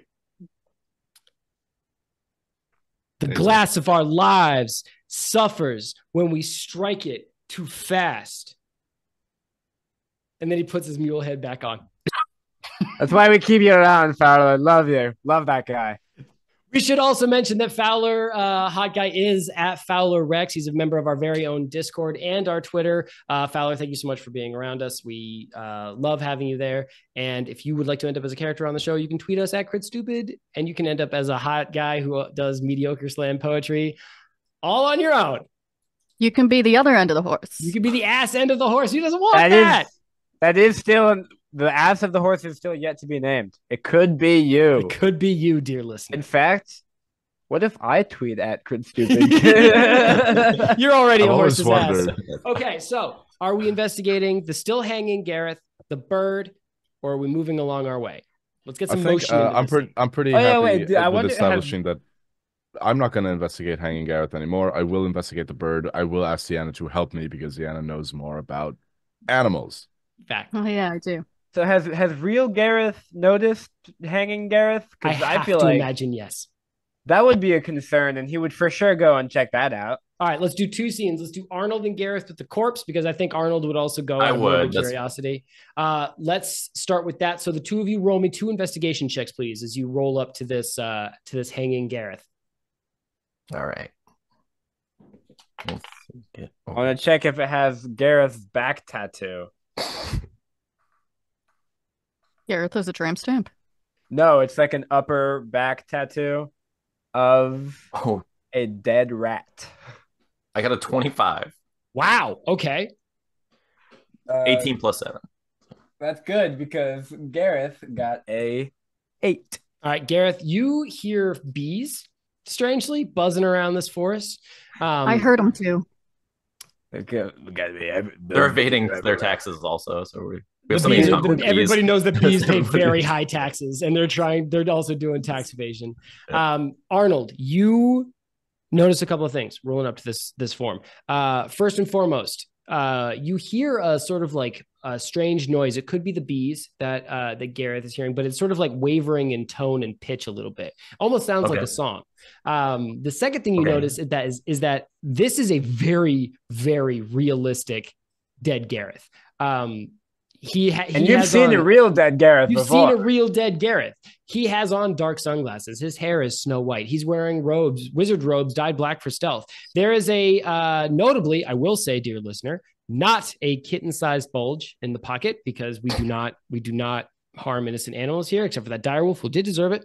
glass of our lives suffers when we strike it too fast. And then he puts his mule head back on. That's why we keep you around, Fowler. Love you. Love that guy. We should also mention that Fowler Hotguy is at Fowler Rex. He's a member of our very own Discord and our Twitter. Fowler, thank you so much for being around us. We love having you there. And if you would like to end up as a character on the show, you can tweet us at CritStupid, and you can end up as a hot guy who does mediocre slam poetry all on your own. You can be the other end of the horse. You can be the ass end of the horse. Who doesn't want that? That is still the ass of the horse is still yet to be named. It could be you. It could be you, dear listener. In fact, what if I tweet at CritStupid? You're already a horse's ass. Okay, so are we investigating the still hanging Garath, the bird, or are we moving along our way? Let's get some motion. I'm pretty happy with establishing that I'm not going to investigate hanging Garath anymore. I will investigate the bird. I will ask Dianna to help me because Dianna knows more about animals. Fact. Oh yeah, I do. So has real Garath noticed hanging Garath? Because I feel like imagine yes. That would be a concern, and he would for sure go and check that out. All right, let's do two scenes. Let's do Arnold and Garath with the corpse, because I think Arnold would also go out of curiosity. Let's start with that. So the two of you roll me 2 investigation checks, please, as you roll up to this hanging Garath. All right. I want to check if it has Garath's back tattoo. Garath has a tramp stamp. No, it's like an upper back tattoo of a dead rat. I got a 25. Wow. Okay. 18 plus 7. That's good because Garath got a 8. All right, Garath, you hear bees strangely buzzing around this forest. I heard them too. They're evading their taxes also, so we have everybody knows that bees pay very high taxes, and they're also doing tax evasion. Yeah. Arnold, you notice a couple of things rolling up to this form. First and foremost, you hear a sort of like a strange noise. It could be the bees that Garath is hearing, but it's sort of like wavering in tone and pitch a little bit. Almost sounds like a song. The second thing you notice is that this is a very, very realistic dead Garath. You've seen a real dead Garath before. You've seen a real dead Garath. He has on dark sunglasses. His hair is snow white. He's wearing robes, wizard robes, dyed black for stealth. There is a, notably, I will say, dear listener, not a kitten-sized bulge in the pocket, because we do not harm innocent animals here, except for that direwolf who did deserve it.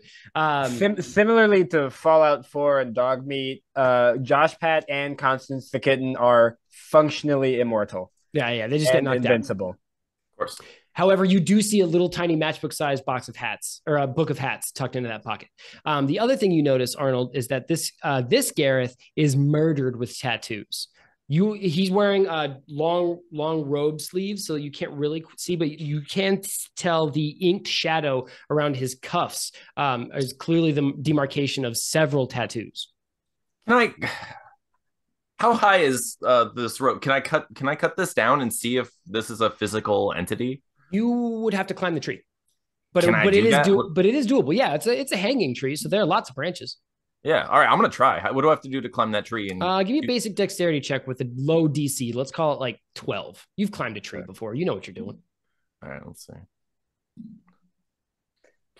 Similarly to Fallout 4 and Dog Meat, Josh, Pat, and Constance the kitten are functionally immortal. Yeah, they just get knocked invincible. Of course. However, you do see a little tiny matchbook-sized box of hats, or a book of hats, tucked into that pocket. The other thing you notice, Arnold, is that this Garath is murdered with tattoos. He's wearing long robe sleeves, so you can't really see, but you can tell the inked shadow around his cuffs is clearly the demarcation of several tattoos. How high is this rope? Can I cut this down and see if this is a physical entity? You would have to climb the tree, but it is doable. Yeah, it's a hanging tree, so there are lots of branches. Yeah. All right, I'm gonna try. What do I have to do to climb that tree? And give me a basic dexterity check with a low DC. Let's call it like 12. You've climbed a tree before. You know what you're doing. All right, let's see.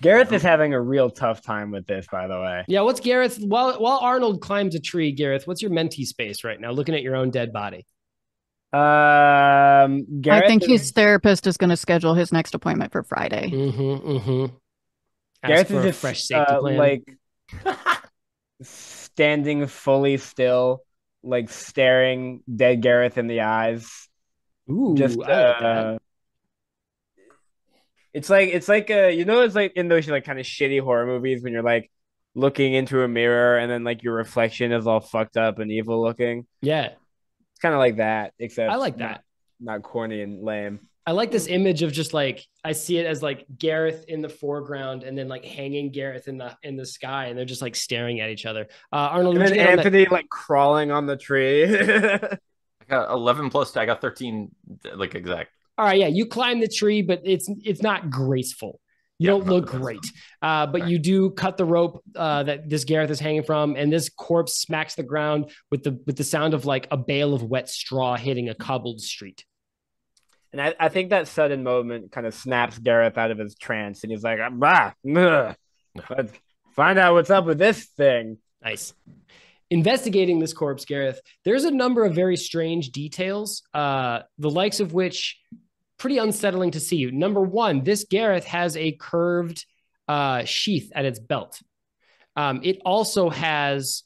Garath is having a real tough time with this, by the way. Yeah, what's Garath? While Arnold climbs a tree, Garath, what's your mentee space right now, looking at your own dead body? I think his therapist is going to schedule his next appointment for Friday. Garath is just fresh safety plan. Like standing fully still, like staring dead Garath in the eyes. Ooh, just I like that. It's like it's like in those like kind of shitty horror movies when you're like looking into a mirror and then like your reflection is all fucked up and evil looking. Yeah, it's kind of like that, except I like that. Not corny and lame. I like this image of just like, I see it as like Garath in the foreground and then like hanging Garath in the sky, and they're just like staring at each other. Arnold, and then Anthony like crawling on the tree. I got 11 plus. I got 13, like exact. All right, yeah, you climb the tree, but it's not graceful. You don't look great, but you do cut the rope that this Garath is hanging from, and this corpse smacks the ground with the sound of like a bale of wet straw hitting a cobbled street. And I think that sudden moment kind of snaps Garath out of his trance, and he's like, let's find out what's up with this thing. Nice. Investigating this corpse, Garath, there's a number of very strange details, the likes of which pretty unsettling to see. Number one, this Garath has a curved sheath at its belt. It also has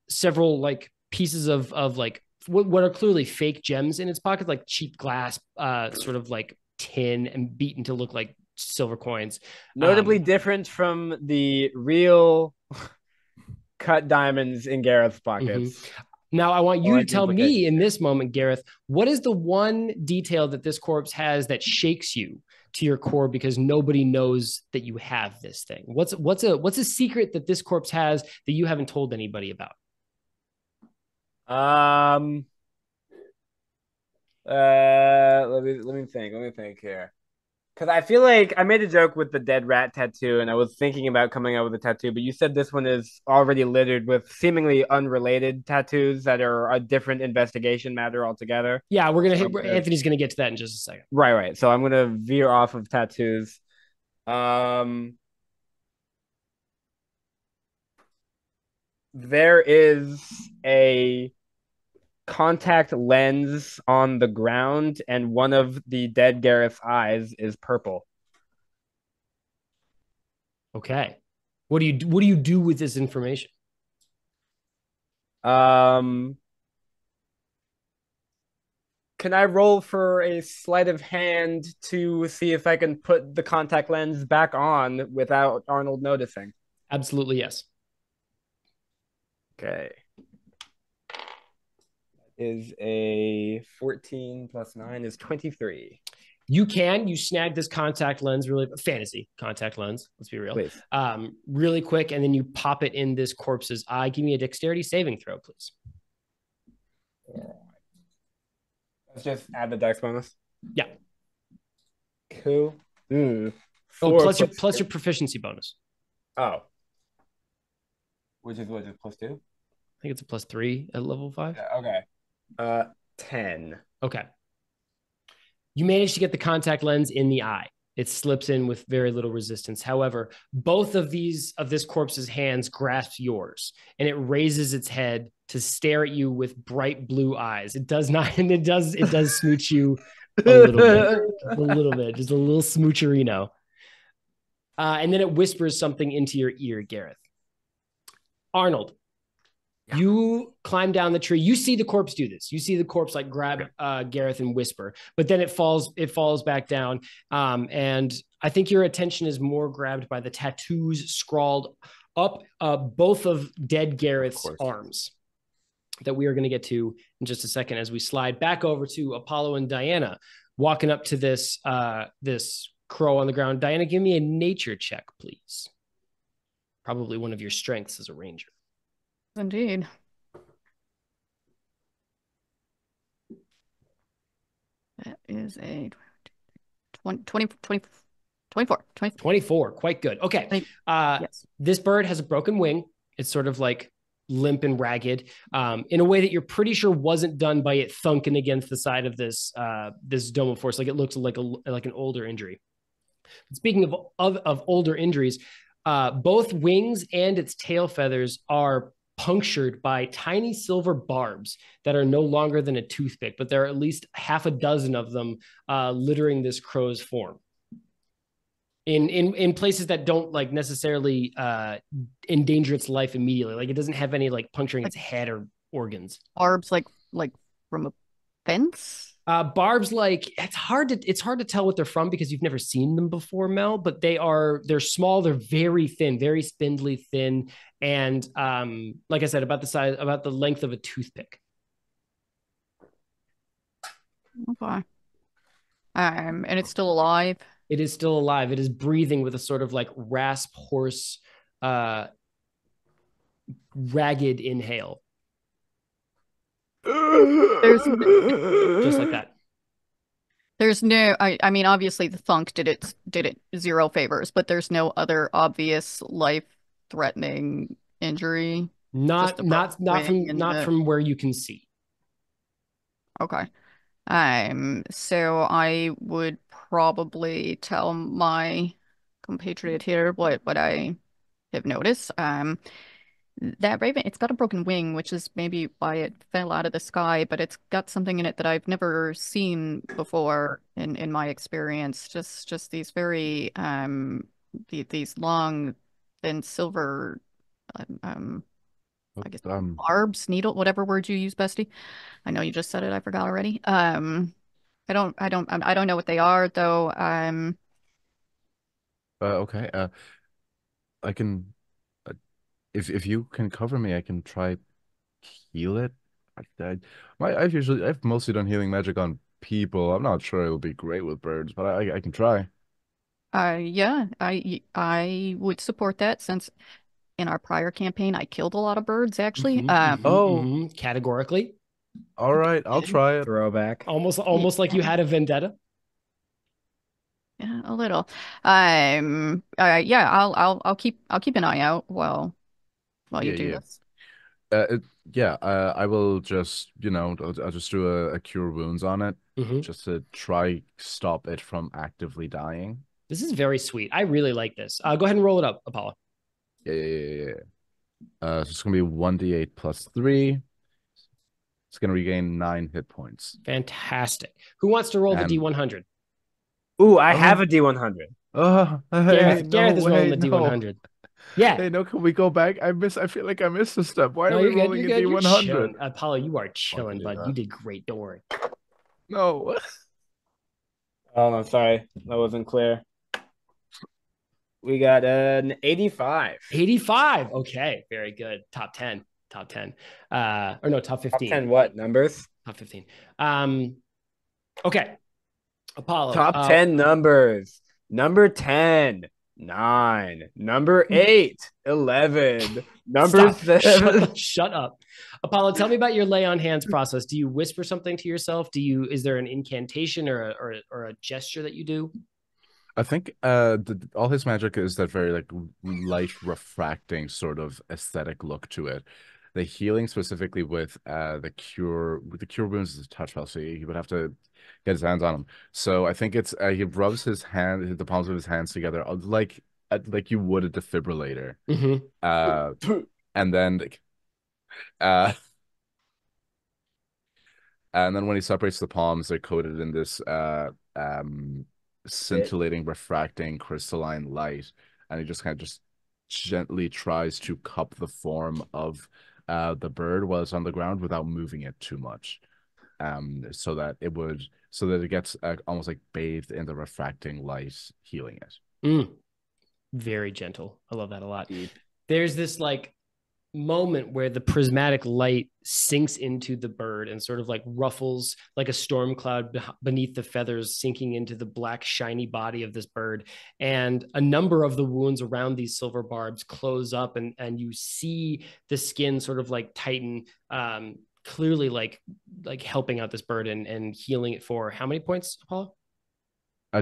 several like pieces of like what are clearly fake gems in its pocket, like cheap glass, sort of like tin and beaten to look like silver coins. Notably different from the real cut diamonds in Garath's pockets. Mm-hmm. Now, I want you to tell me in this moment, Garath, what is the one detail that this corpse has that shakes you to your core because nobody knows that you have this thing? What's a secret that this corpse has that you haven't told anybody about? Let me think here. Because I feel like I made a joke with the dead rat tattoo, and I was thinking about coming out with a tattoo, but you said this one is already littered with seemingly unrelated tattoos that are a different investigation matter altogether. Yeah, Anthony's gonna get to that in just a second. Right. So I'm gonna veer off of tattoos. There is a contact lens on the ground, and one of the dead Garath's eyes is purple. Okay. What do you do with this information? Can I roll for a sleight of hand to see if I can put the contact lens back on without Arnold noticing? Absolutely, yes. Okay. Is a 14 plus 9 is 23. You snag this contact lens, really fantasy contact lens, let's be real. Please. Really quick, and then you pop it in this corpse's eye. Give me a dexterity saving throw, please. Let's just add the dice bonus. Yeah. Cool. Oh, Four plus your proficiency bonus. Oh. Which is what is +2? I think it's a +3 at level 5. Yeah, okay. 10. Okay. You manage to get the contact lens in the eye. It slips in with very little resistance. However, both of this corpse's hands grasp yours, and it raises its head to stare at you with bright blue eyes. It does not, and it does smooch you a little bit, just a little smoocherino. And then it whispers something into your ear, Garath. Arnold, you climb down the tree. You see the corpse do this. You see the corpse like grab Garath and whisper, but then it falls back down. And I think your attention is more grabbed by the tattoos scrawled up both of dead Garath's arms that we are going to get to in just a second as we slide back over to Apollo and Dianna walking up to this crow on the ground. Dianna, give me a nature check, please. Probably one of your strengths as a ranger. Indeed. That is a 24. Quite good. Okay. Yes. This bird has a broken wing. It's sort of like limp and ragged in a way that you're pretty sure wasn't done by it thunking against the side of this dome of force. Like it looks like an older injury. Speaking of older injuries, both wings and its tail feathers are punctured by tiny silver barbs that are no longer than a toothpick, but there are at least half a dozen of them littering this crow's form in places that don't like necessarily endanger its life immediately. Like it doesn't have any like puncturing its head or organs. Barbs like from a fence? Barbs, like it's hard to tell what they're from because you've never seen them before, Mel, but they're small, they're very thin, very spindly thin, and like I said, about the length of a toothpick. Okay. And it's still alive. It is still alive. It is breathing with a sort of like rasp, hoarse, ragged inhale. Just like that. There's no, I mean, obviously the thunk did it 0 favors, but there's no other obvious life-threatening injury. Not from where you can see. Okay. So I would probably tell my compatriot here what I have noticed. That raven, it's got a broken wing, which is maybe why it fell out of the sky, but it's got something in it that I've never seen before in my experience. Just these very these long, thin silver I guess barbs, needle, whatever word you use, Bestie. I know you just said it, I forgot already. I don't know what they are though. Okay. I can. If you can cover me, I can try heal it. I've mostly done healing magic on people. I'm not sure it'll be great with birds, but I can try. Yeah, I would support that since in our prior campaign I killed a lot of birds actually. Categorically. All right, I'll try it. Throwback. Almost like you had a vendetta. Yeah, a little. Yeah, I'll keep an eye out while you do this. I will just, I'll just do a cure wounds on it just to try stop it from actively dying. This is very sweet. I really like this. Go ahead and roll it up, Apollo. Yeah. So it's gonna be 1d8 plus 3. It's gonna regain 9 hit points. Fantastic. Who wants to roll the D100? Ooh, I have a D100. Gareth is rolling the D100. Yeah. Hey, no, can we go back? I feel like I missed a step. Why are we rolling a D100? Apollo, you are chilling, bud. You did great. Don't worry. No. Oh, I'm sorry. That wasn't clear. We got an 85. 85. Okay, very good. Top 10. Top 10. Or no, top 15. Top 10 what? Numbers? Top 15. Okay. Apollo. Top 10 numbers. Number 10. 9. Number 8. 11. Number 7. Shut up. Apollo, tell me about your lay on hands process. Do you whisper something to yourself? Is there an incantation or a gesture that you do? I think all his magic is that very like light refracting sort of aesthetic look to it. The healing specifically with the cure wounds is a touch spell, so he would have to get his hands on them. So I think it's he rubs the palms of his hands together like you would a defibrillator. And then uh and then when he separates the palms, they're coated in this scintillating, refracting, crystalline light, and he just gently tries to cup the form of the bird while it's on the ground without moving it too much, so that it gets almost like bathed in the refracting light, healing it. Very gentle. I love that a lot. There's this like moment where the prismatic light sinks into the bird and sort of like ruffles like a storm cloud beneath the feathers, sinking into the black shiny body of this bird. And a number of the wounds around these silver barbs close up, and you see the skin sort of like tighten, clearly like helping out this bird and healing it. For how many points, Apollo?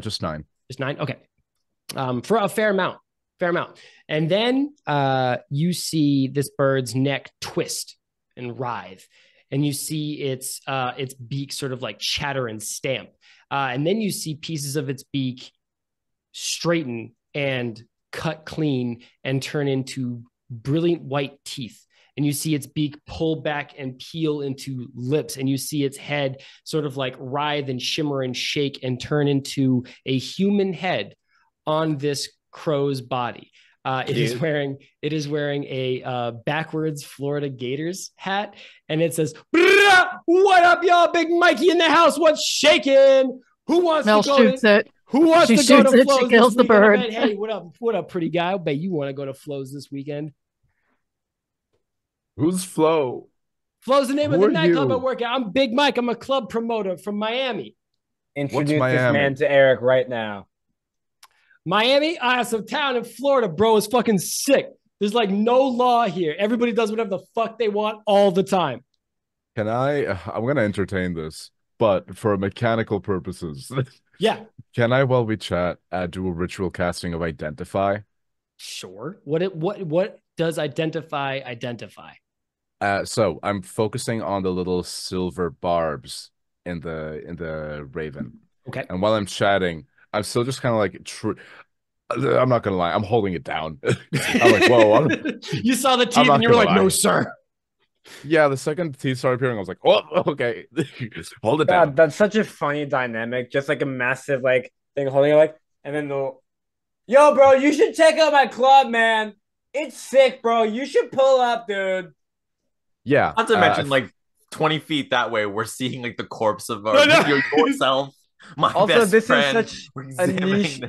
Just 9. Just 9. Okay. For a fair amount. And then you see this bird's neck twist and writhe, and you see its beak sort of like chatter and stamp. And then you see pieces of its beak straighten and cut clean and turn into brilliant white teeth. And you see its beak pull back and peel into lips, and you see its head sort of like writhe and shimmer and shake and turn into a human head on this crow's body. It is wearing a backwards Florida Gators hat, and it says, "What up, y'all? Big Mikey in the house. What's shaking? Who wants Mel to go shoots to, it. Who wants She to go shoots to it. Flo's She kills the bird. Hey, what up? What up, pretty guy? I bet you want to go to Flo's this weekend. Who's Flo? Flo's the name Who of the are nightclub you? I work at. I'm Big Mike. I'm a club promoter from Miami. Introduce this Miami? man to Eric right now. Miami, some town in Florida, bro, is fucking sick. There's like no law here. Everybody does whatever the fuck they want all the time. I'm gonna entertain this, but for mechanical purposes. Yeah. Can I, while we chat, do a ritual casting of Identify? Sure. What does identify? So I'm focusing on the little silver barbs in the raven. Okay. And while I'm chatting, I'm still just kind of like I'm not gonna lie, I'm holding it down. I'm like, whoa. You saw the teeth and you were like, no, sir. Yeah, the second teeth started appearing, I was like, oh, okay. Hold it down. That's such a funny dynamic. Just like a massive like thing holding it like, and then yo, bro, you should check out my club, man. It's sick, bro. You should pull up, dude. Yeah. Not to mention, like 20 feet that way, we're seeing like the corpse of yourself. Also, this friend. is such a niche.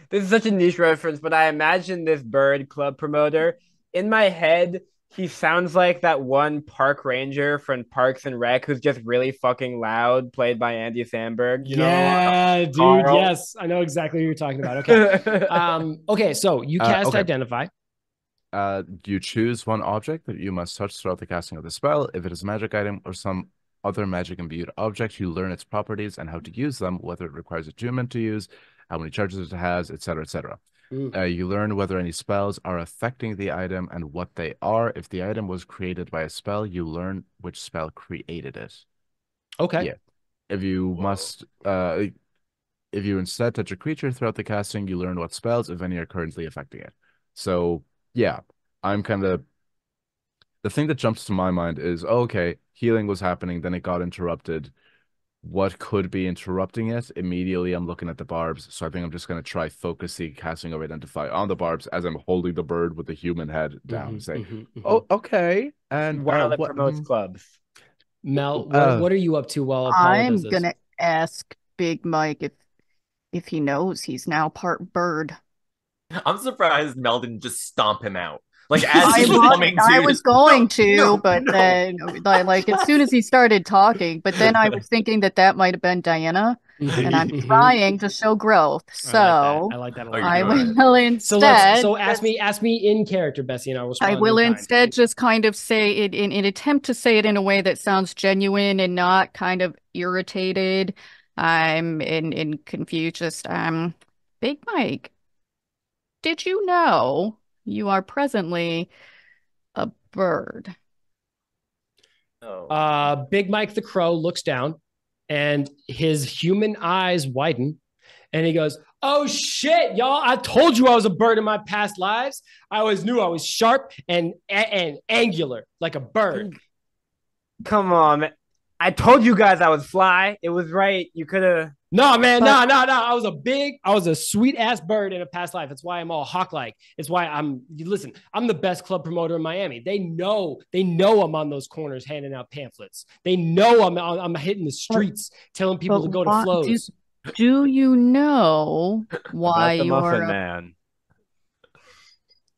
This is such a niche reference, but I imagine this bird club promoter in my head. He sounds like that one park ranger from Parks and Rec who's just really fucking loud, played by Andy Samberg. You know, dude. Carl. Yes, I know exactly what you're talking about. Okay. Okay, so you cast Identify. You choose one object that you must touch throughout the casting of the spell. If it is a magic item or some other magic imbued object, you learn its properties and how to use them, whether it requires attunement to use, how many charges it has, etc., etc. You learn whether any spells are affecting the item and what they are. If the item was created by a spell, you learn which spell created it. Okay. Yeah. If you instead touch a creature throughout the casting, you learn what spells, if any, are currently affecting it. So, yeah, I'm kind of... The thing that jumps to my mind is, okay, healing was happening, then it got interrupted. What could be interrupting it? Immediately, I'm looking at the barbs, so I think I'm just going to try focus the casting of Identify on the barbs as I'm holding the bird with the human head down. Oh, okay. And while it promotes clubs. Mel, what are you up to while Apollo does this? I'm going to ask Big Mike if he knows he's now part bird. I'm surprised Mel didn't just stomp him out. Like as he was coming to, I was going to, but then like as soon as he started talking, but then I was thinking that might have been Dianna. and I'm trying to show growth. So I like that a Oh, lot. you're I doing it. will instead. Ask me in character, Bessie, and I'll respond. I will in kind. instead just kind of say it in attempt to say it in a way that sounds genuine and not kind of irritated. I'm in confused. Just Big Mike, did you know you are presently a bird? Oh. Big Mike the Crow looks down, and his human eyes widen, and he goes, "Oh shit, y'all! I told you I was a bird in my past lives. I always knew I was sharp and angular like a bird." Come on, man. I told you guys I was fly. It was right. You could have. No, man, But- no. I was a sweet ass bird in a past life. That's why I'm all hawk like. It's why listen, I'm the best club promoter in Miami. They know I'm on those corners handing out pamphlets. They know I'm hitting the streets telling people to go to flows. Do you know why About the you're Muffin Man.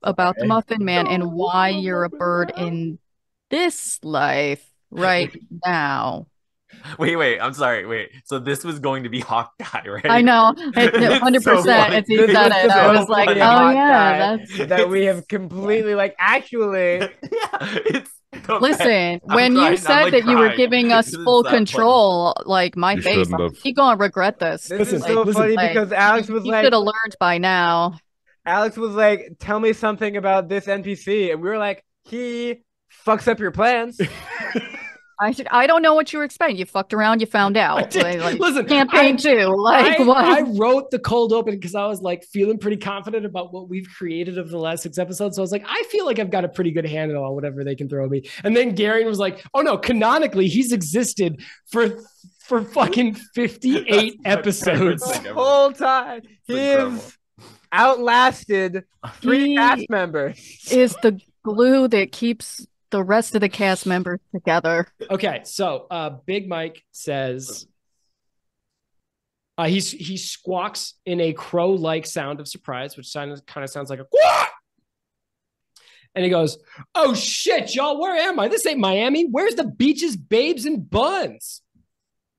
about the Okay. Muffin Man and why you're a bird in this life right now? Wait. I'm sorry. Wait. So this was going to be Hawkeye, right? I know, It's 100%. so funny. As he This said is it, I was supposed to like, be oh a hot yeah, guy that's that we have completely actually. Yeah, it's the Listen, I'm when you crying, I'm, said like, that you were crying. giving us This is full that funny. control, like my You face, shouldn't have. you're gonna regret this. This is so Like, funny like, because Alex was you like, should have learned by now. tell me something about this NPC, and we were like, he fucks up your plans. I don't know what you were expecting. You fucked around, you found out. Listen, campaign two. Like what? I wrote the cold open because I was like feeling pretty confident about what we've created over the last 6 episodes. So I was like, I feel like I've got a pretty good handle on whatever they can throw at me. And then Garion was like, oh no, canonically, he's existed for fucking 58 episodes. The whole time. He's outlasted 3 He cast members. is the glue that keeps the rest of the cast members together. Okay, so Big Mike says he squawks in a crow-like sound of surprise, which kind of sounds like a quack. And he goes, "Oh shit, y'all, where am I? This ain't Miami. Where's the beaches, babes, and buns?"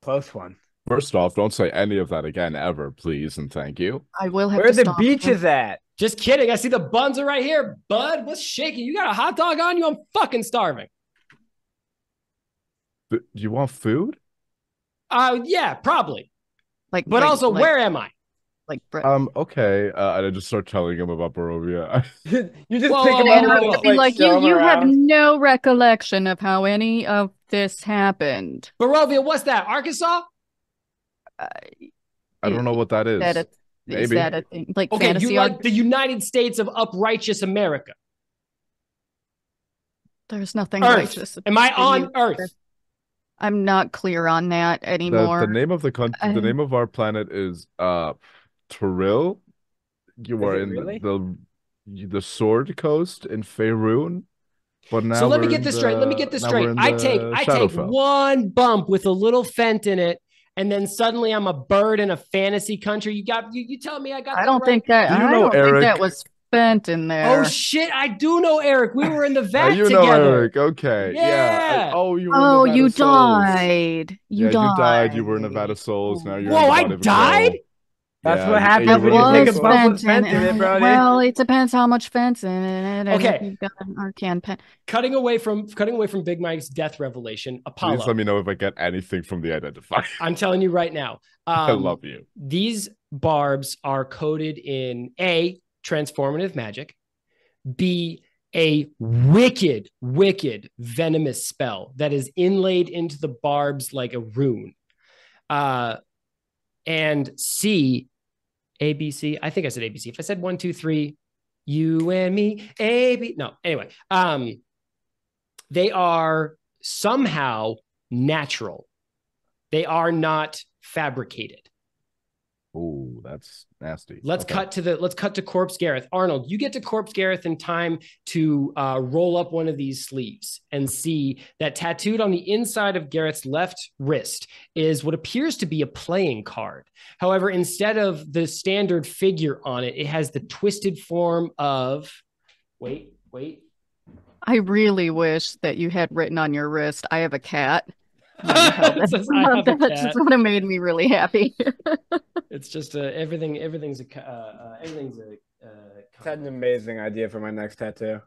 Close one. First off, don't say any of that again ever, please, and thank you. I will have Where to are the stop beaches at? Just kidding. I see the buns are right here, bud. What's shaking? You got a hot dog on you? I'm fucking starving. Do you want food? Yeah, probably. Like, But also, where am I? Like, Okay. And I just start telling him about Barovia. You just Whoa, pick whoa, him whoa, up whoa, and whoa. just, be like show him you have around. no recollection of how any of this happened. Barovia, what's that? Arkansas? I don't know what that is. Is Maybe. that a thing? Like Okay, fantasy you like art? the United States of uprighteous America. There's nothing Earth. righteous. Am I about on you. Earth? I'm not clear on that anymore. The name of the country, the name of our planet is Toril. You are it in really? the Sword Coast in Faerun. But now So let me we're get in this the- straight. Let me get this now straight. we're in I the take Shadowfell. one bump with a little fent in it, and then suddenly I'm a bird in a fantasy country. You telling me I got I that don't right? think that. Do you I know don't think Eric? that was spent in there. Oh shit! I do know Eric. We were in the vat You know together. Eric, okay. Yeah. Oh, you were in Oh, Nevada you Souls. died. You Yeah, died. you died. You were in Nevada Souls. Now you're Whoa, in the I body of a died? crow. That's Yeah, what happens That when you take was a bump with fent fent in it, Brody. Well, it depends how much fence in it. And Okay. if you've got an arcane pen. Cutting away from Big Mike's death revelation, Apollo. Please let me know if I get anything from the identifier. I'm telling you right now. I love you. These barbs are coded in A, transformative magic, B, a wicked, venomous spell that is inlaid into the barbs like a rune. And C, A, B, C. I think I said A, B, C. If I said 1, 2, 3, you and me, A, B. No, anyway. They are somehow natural. They are not fabricated. Oh, that's nasty. Let's Okay. cut to Corpse Garath. Arnold, you get to Corpse Garath in time to roll up one of these sleeves and see that tattooed on the inside of Gareth's left wrist is what appears to be a playing card. However, instead of the standard figure on it, it has the twisted form of wait. I really wish that you had written on your wrist, I have a cat. It says, I have a That's cat. just what made me really happy. It's just everything's a That's an amazing idea for my next tattoo.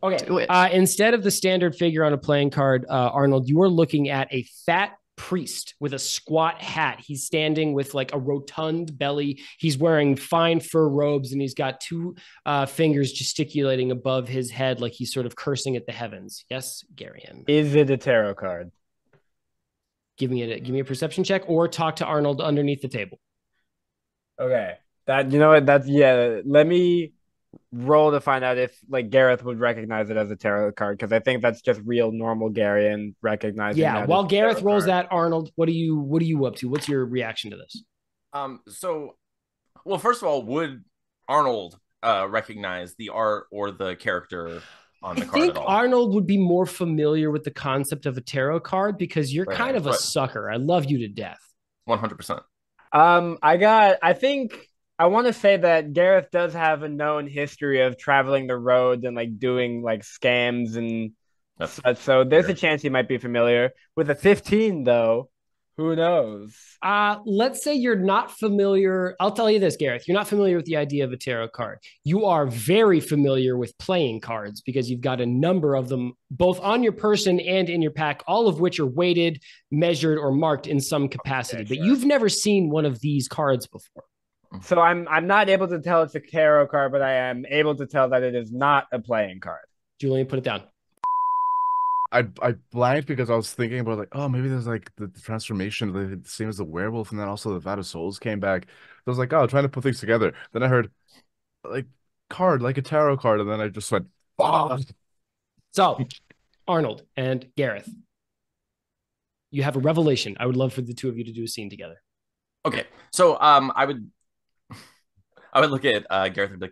Okay. Instead of the standard figure on a playing card, Arnold, you are looking at a fat priest with a squat hat. He's standing with like a rotund belly. He's wearing fine fur robes, and he's got two fingers gesticulating above his head like he's sort of cursing at the heavens. Yes, Garion. Is it a tarot card? Give me a perception check, or talk to Arnold underneath the table. Okay. That, you know what? That's, yeah. Let me roll to find out if like Garath would recognize it as a tarot card, because I think that's just real normal Garion recognizing. Yeah. That While Garath rolls card. that, Arnold, what are you up to? What's your reaction to this? Well, first of all, would Arnold recognize the art or the character on the card think at all? Arnold would be more familiar with the concept of a tarot card because you're kind of a sucker. I love you to death. 100%. I think I want to say that Garath does have a known history of traveling the roads and like doing like scams and such. So there's a chance he might be familiar with a 15, though. Who knows? Let's say you're not familiar. I'll tell you this, Garath. You're not familiar with the idea of a tarot card. You are very familiar with playing cards because you've got a number of them, both on your person and in your pack, all of which are weighted, measured, or marked in some capacity. Okay, but you've never seen one of these cards before. So I'm not able to tell it's a tarot card, but I am able to tell that it is not a playing card. Julian, put it down. I blanked because I was thinking about like, oh, maybe there's like the transformation, the same as the werewolf, and then also the Vat of Souls came back. I was like, oh, trying to put things together. Then I heard like card, like a tarot card, and then I just went, oh. So, Arnold and Garath, you have a revelation. I would love for the two of you to do a scene together. Okay, so I would look at Garath and be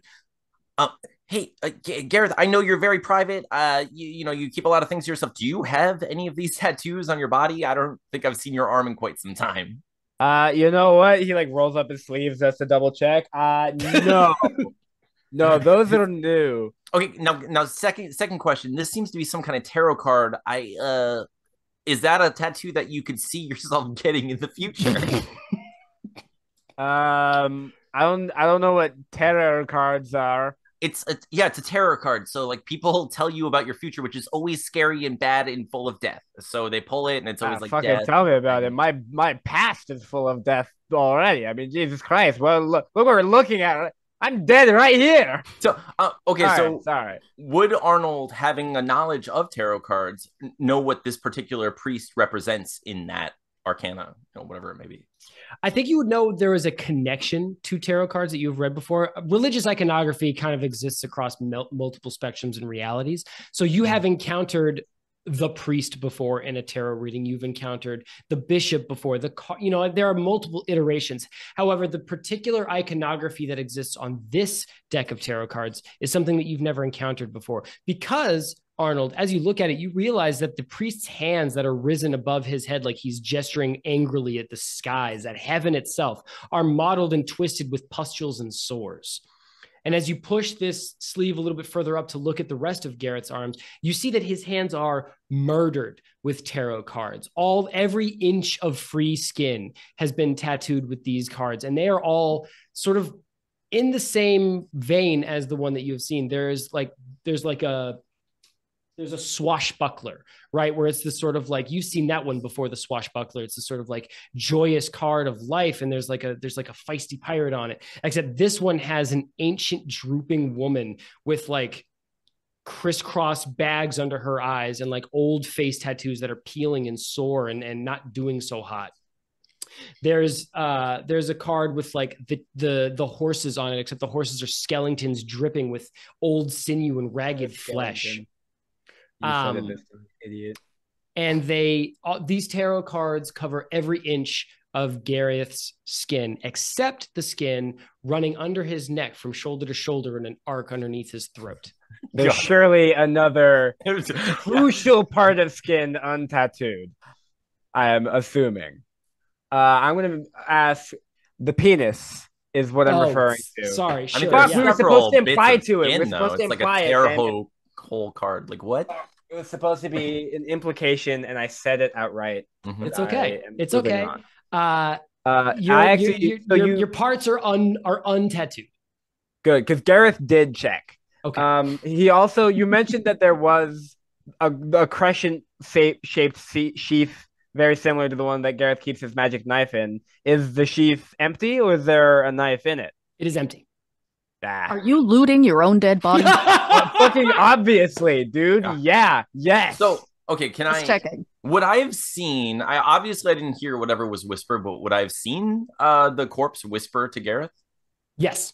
like, hey, Garath, I know you're very private. You keep a lot of things to yourself. Do you have any of these tattoos on your body? I don't think I've seen your arm in quite some time. You know what? He like rolls up his sleeves just to double check. No, no, those are new. Okay, now second question. This seems to be some kind of tarot card. Is that a tattoo that you could see yourself getting in the future? I don't know what tarot cards are. It's a tarot card. So like people tell you about your future, which is always scary and bad and full of death. So they pull it and it's always like fucking death. Tell me about it. My past is full of death already. I mean, Jesus Christ. Well, look what we're looking at. I'm dead right here. So okay, sorry. Would Arnold, having a knowledge of tarot cards, know what this particular priest represents in that arcana, whatever it may be? I think you would know there is a connection to tarot cards that you've read before. Religious iconography kind of exists across multiple spectrums and realities. So you have encountered the priest before in a tarot reading. You've encountered the bishop before. There are multiple iterations. However, the particular iconography that exists on this deck of tarot cards is something that you've never encountered before. Because Arnold, as you look at it, you realize that the priest's hands that are risen above his head, like he's gesturing angrily at the skies, at heaven itself, are mottled and twisted with pustules and sores. And as you push this sleeve a little bit further up to look at the rest of Garath's arms, you see that his hands are murdered with tarot cards. Every inch of free skin has been tattooed with these cards, and they are all sort of in the same vein as the one that you've seen. There's a swashbuckler, right? Where it's this sort of like, you've seen that one before, the swashbuckler. It's a sort of like joyous card of life. And there's like a feisty pirate on it. Except this one has an ancient drooping woman with like crisscross bags under her eyes and like old face tattoos that are peeling and sore and not doing so hot. There's a card with like the horses on it, except the horses are skeletons dripping with old sinew and ragged flesh. Idiot. And these tarot cards cover every inch of Garath's skin, except the skin running under his neck from shoulder to shoulder in an arc underneath his throat. There's surely another crucial part of skin untattooed, I am assuming. I'm going to ask, the penis is what I'm referring to. Sorry, sure. We were supposed to imply to it. We're supposed to imply imply it. It's like a tarot whole card. Like what? It was supposed to be an implication, and I said it outright. It's okay. It's moving okay. on. Your parts are untattooed. Good, because Garath did check. Okay. He also, you mentioned that there was a crescent shaped sheath very similar to the one that Garath keeps his magic knife in. Is the sheath empty, or is there a knife in it? It is empty. Are you looting your own dead body? Fucking obviously, dude. Yeah. Yes. So, okay, Just checking. Would I have seen? I didn't hear whatever was whispered, but would I have seen the corpse whisper to Garath? Yes.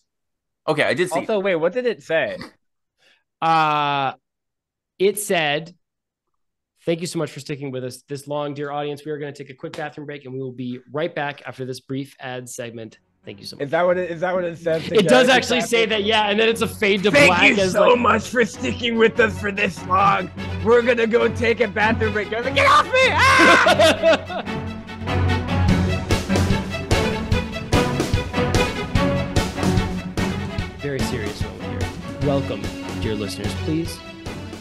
Okay, I did see. Also, wait, what did it say? It said, "Thank you so much for sticking with us this long, dear audience. We are going to take a quick bathroom break, and we will be right back after this brief ad segment." Thank you so much. Is that what it says? It does actually say that, yeah, and then it's a fade to black. Thank you so much for sticking with us for this long. We're gonna go take a bathroom break. Get off me! Ah! Very serious moment here. Welcome, dear listeners. Please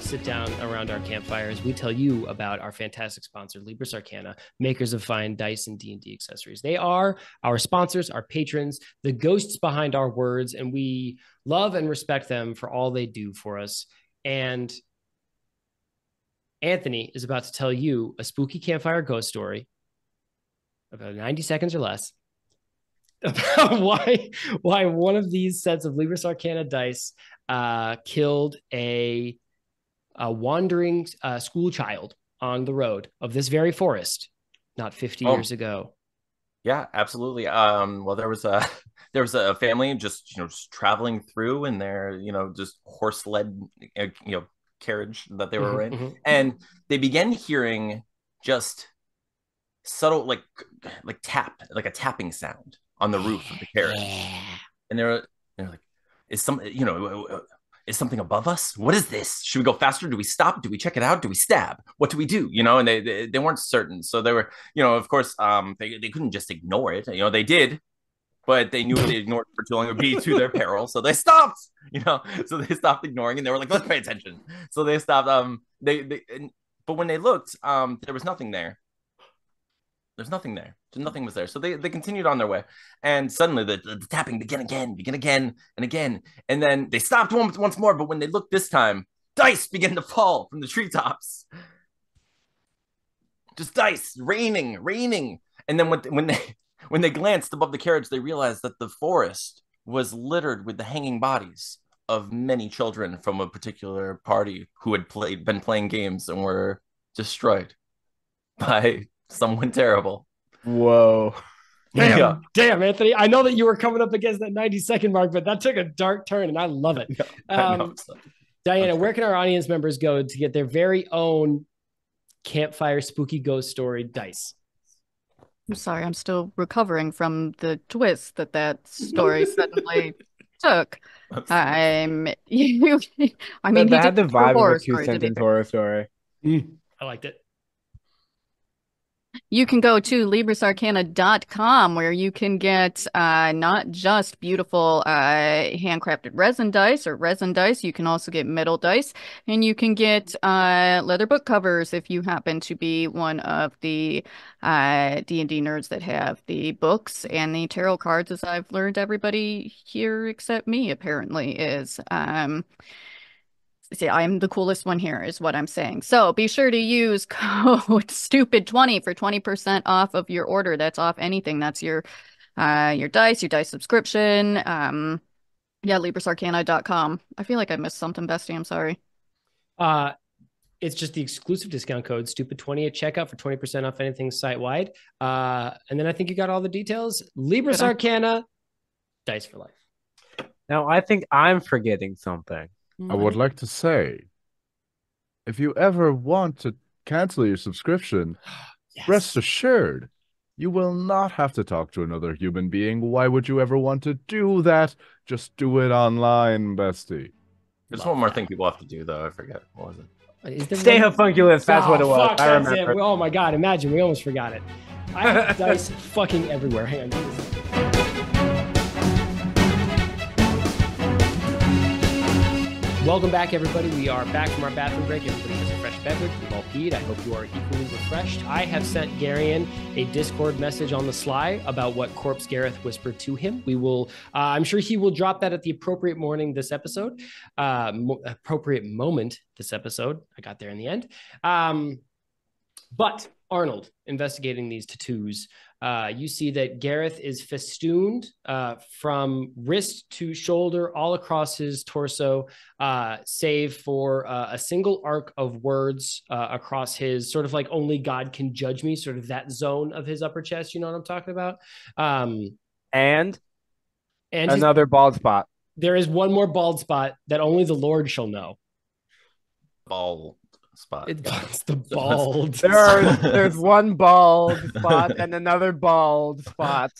sit down around our campfire as we tell you about our fantastic sponsor, Libris Arcana, makers of fine dice and D&D accessories. They are our sponsors, our patrons, the ghosts behind our words, and we love and respect them for all they do for us. And Anthony is about to tell you a spooky campfire ghost story, about 90 seconds or less, about why one of these sets of Libris Arcana dice killed a wandering school child on the road of this very forest not 50 years ago. Yeah, absolutely. Well, there was a family just traveling through in their just horse led carriage that they were in, and they began hearing just subtle like a tapping sound on the roof of the carriage, and they're like, is something above us? What is this? Should we go faster? Do we stop? Do we check it out? Do we stab? What do we do? And they weren't certain. So they were, of course, they couldn't just ignore it. They did, but they knew if they ignored it for too long, it would be to their peril. So they stopped, so they stopped ignoring, and they were like, let's pay attention. So they stopped. But when they looked, there was nothing there. There's nothing there. Nothing was there. So they continued on their way. And suddenly the tapping began again and again. And then they stopped once more. But when they looked this time, dice began to fall from the treetops. Just dice, raining. And then when they glanced above the carriage, they realized that the forest was littered with the hanging bodies of many children from a particular party who had been playing games and were destroyed by someone terrible. Whoa. Damn, Anthony. I know that you were coming up against that 90-second mark, but that took a dark turn, and I love it. Dianna, where can our audience members go to get their very own campfire spooky ghost story dice? I'm sorry, I'm still recovering from the twist that story suddenly took. I mean, he had the vibe of a two-sentence horror story. I liked it. You can go to LibrisArcana.com, where you can get not just beautiful handcrafted resin dice, you can also get metal dice, and you can get leather book covers if you happen to be one of the D&D nerds that have the books and the tarot cards, as I've learned everybody here except me apparently is. See, I'm the coolest one here is what I'm saying. So be sure to use code STUPID20 for 20% off of your order. That's off anything. That's your dice subscription. Yeah, LibrisArcana.com. I feel like I missed something, Bestie. I'm sorry. It's just the exclusive discount code STUPID20 at checkout for 20% off anything site-wide. And then I think you got all the details. Libris Arcana, dice for life. Now, I think I'm forgetting something. I would like to say, if you ever want to cancel your subscription, rest assured, you will not have to talk to another human being. Why would you ever want to do that? Just do it online, bestie. There's one more thing people have to do, though. I forget. What was it? Stay homunculus. That's what it was. I remember. Oh my god! Imagine we almost forgot it. I have dice fucking everywhere. Hang on. Welcome back, everybody. We are back from our bathroom break. Everybody has a fresh beverage. We've all peed. I hope you are equally refreshed. I have sent Garion a Discord message on the sly about what Corpse Garath whispered to him. We will, I'm sure he will drop that at the appropriate morning this episode, appropriate moment this episode. I got there in the end. But Arnold, investigating these tattoos, you see that Garath is festooned from wrist to shoulder all across his torso, save for a single arc of words across his sort of like only God can judge me, sort of that zone of his upper chest. You know what I'm talking about? And And another bald spot. There is one more bald spot that only the Lord shall know. Bald spot. It's the bald. There's one bald spot and another bald spot.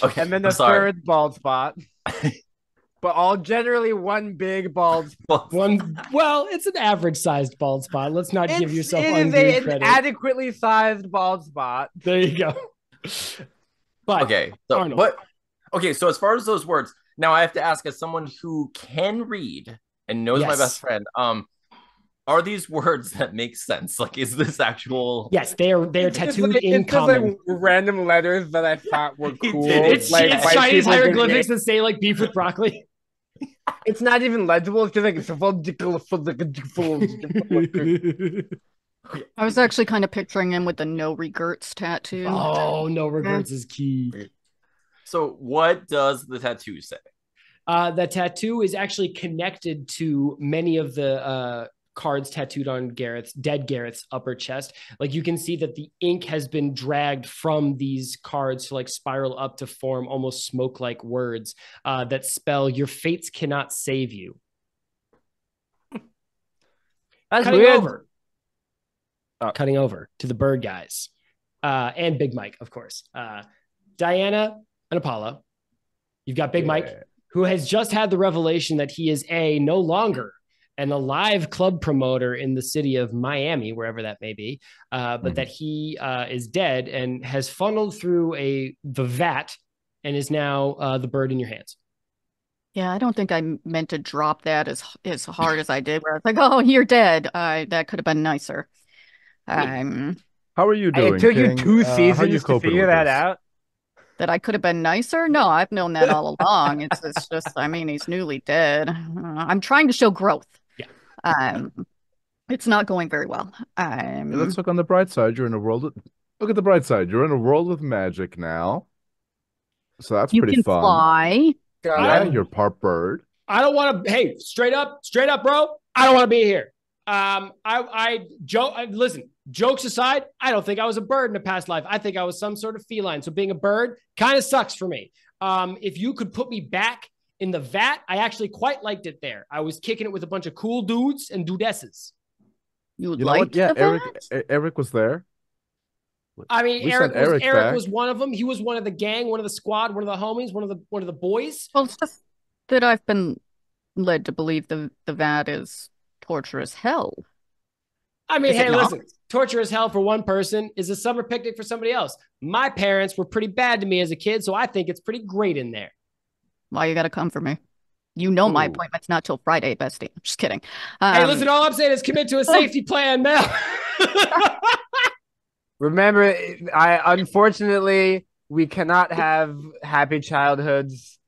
Okay, And then the third bald spot. But all generally one big bald spot. Well, it's an average sized bald spot. Let's not give yourself undue credit. An adequately sized bald spot. There you go. But okay, so Arnold. what? Okay, so as far as those words, now I have to ask, as someone who can read and knows my best friend, are these words that make sense? Like, is this actual? Yes, they are tattooed in common. Like random letters that I thought were cool. It's Chinese hieroglyphics that say like beef with broccoli. It's not even legible. It's just like I was actually kind of picturing him with the no regrets tattoo. Oh, no regrets is key. So what does the tattoo say? The tattoo is actually connected to many of the cards tattooed on dead Garath's upper chest. Like you can see that the ink has been dragged from these cards to like spiral up to form almost smoke-like words that spell "Your fates cannot save you." That's Cutting weird. over. Cutting over to the bird guys and Big Mike, of course. Dianna and Apollo. You've got Big Mike, who has just had the revelation that he is no longer an alive club promoter in the city of Miami, wherever that may be, but that he is dead and has funneled through the vat and is now the bird in your hands. Yeah, I don't think I meant to drop that as hard as I did, where I was like, oh, you're dead. That could have been nicer. How are you doing? It took you King? 2 seasons to figure that out. That I could have been nicer? No, I've known that all along. It's just, I mean, he's newly dead. I'm trying to show growth. Yeah. It's not going very well. Let's look on the bright side. You're in a world. Look at the bright side. You're in a world with magic now, so that's pretty fun. You can fly. Yeah, you're part bird. I don't want to. Hey, straight up, bro. I don't want to be here. Listen, jokes aside, I don't think I was a bird in a past life. I think I was some sort of feline. So being a bird kind of sucks for me. If you could put me back in the vat, I actually quite liked it there. I was kicking it with a bunch of cool dudes and dudesses. You know what? Yeah, Eric was there. I mean, Eric was one of them. He was one of the gang, one of the squad, one of the homies, one of the boys. Well, it's just that I've been led to believe the vat is torturous hell. I mean, hey, listen, torturous hell for one person is a summer picnic for somebody else. My parents were pretty bad to me as a kid, so I think it's pretty great in there. Why you gotta come for me? You know my appointment's not till Friday, bestie. I'm just kidding. Hey, listen, all I'm saying is commit to a safety plan, Mel. Remember, unfortunately, we cannot have happy childhoods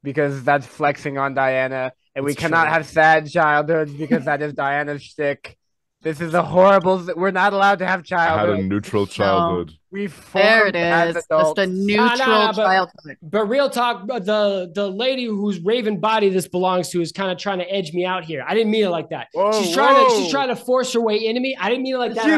because that's flexing on Dianna. And we cannot have sad childhoods because that is Diana's shtick. This is a horrible. We're not allowed to have childhood. I had a neutral childhood. No, there it is. Just a neutral childhood. But real talk, the lady whose raven body this belongs to is kind of trying to edge me out here. I didn't mean it like that. She's trying to force her way into me. I didn't mean it like that. She's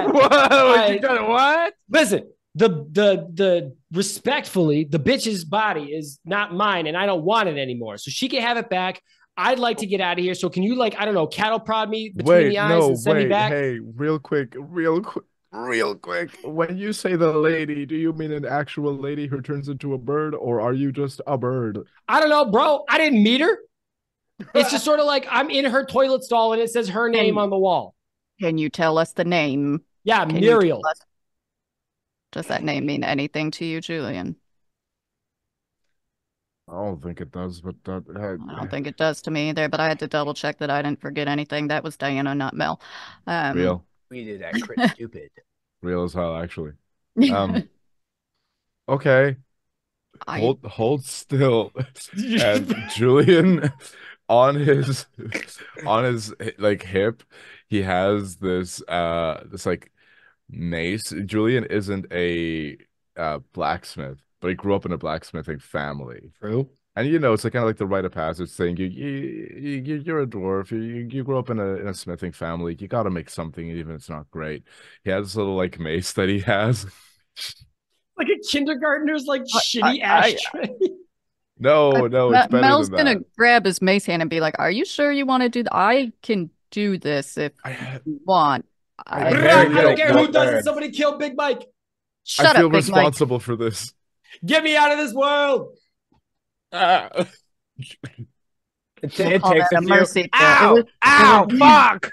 trying to what? Listen, the respectfully, the bitch's body is not mine, and I don't want it anymore. So she can have it back. I'd like to get out of here. So can you, like, I don't know, cattle prod me between the eyes and send me back? Hey, real quick. When you say the lady, do you mean an actual lady who turns into a bird, or are you just a bird? I don't know, bro. I didn't meet her. It's just sort of like I'm in her toilet stall and it says her name on the wall. Can you tell us the name? Yeah, Muriel. Does that name mean anything to you, Julian? I don't think it does, but I don't think it does to me either, but I had to double check that I didn't forget anything. That was Dianna, not Mel. Real. Tweeted at Crit Stupid. Real as hell, actually. Okay. I Hold still. And Julian on his like hip, he has this like mace. Julian isn't a blacksmith, but he grew up in a blacksmithing family. True. And it's like kind of like the rite of passage thing. You're a dwarf. You grew up in a smithing family. You got to make something, even if it's not great. He has this little like mace that he has. Like a kindergartner's like shitty I ashtray. no, it's better Mel's than gonna that. grab his mace hand and be like, "Are you sure you want to do that? I can do this if I you want." I I barely don't care who don't does it. birds. Somebody kill Big Mike. Shut feel up, Big Mike. responsible for this. Get me out of this world. Ah. It We'll call takes that a a few. mercy kill. Ow! Ow! Fuck!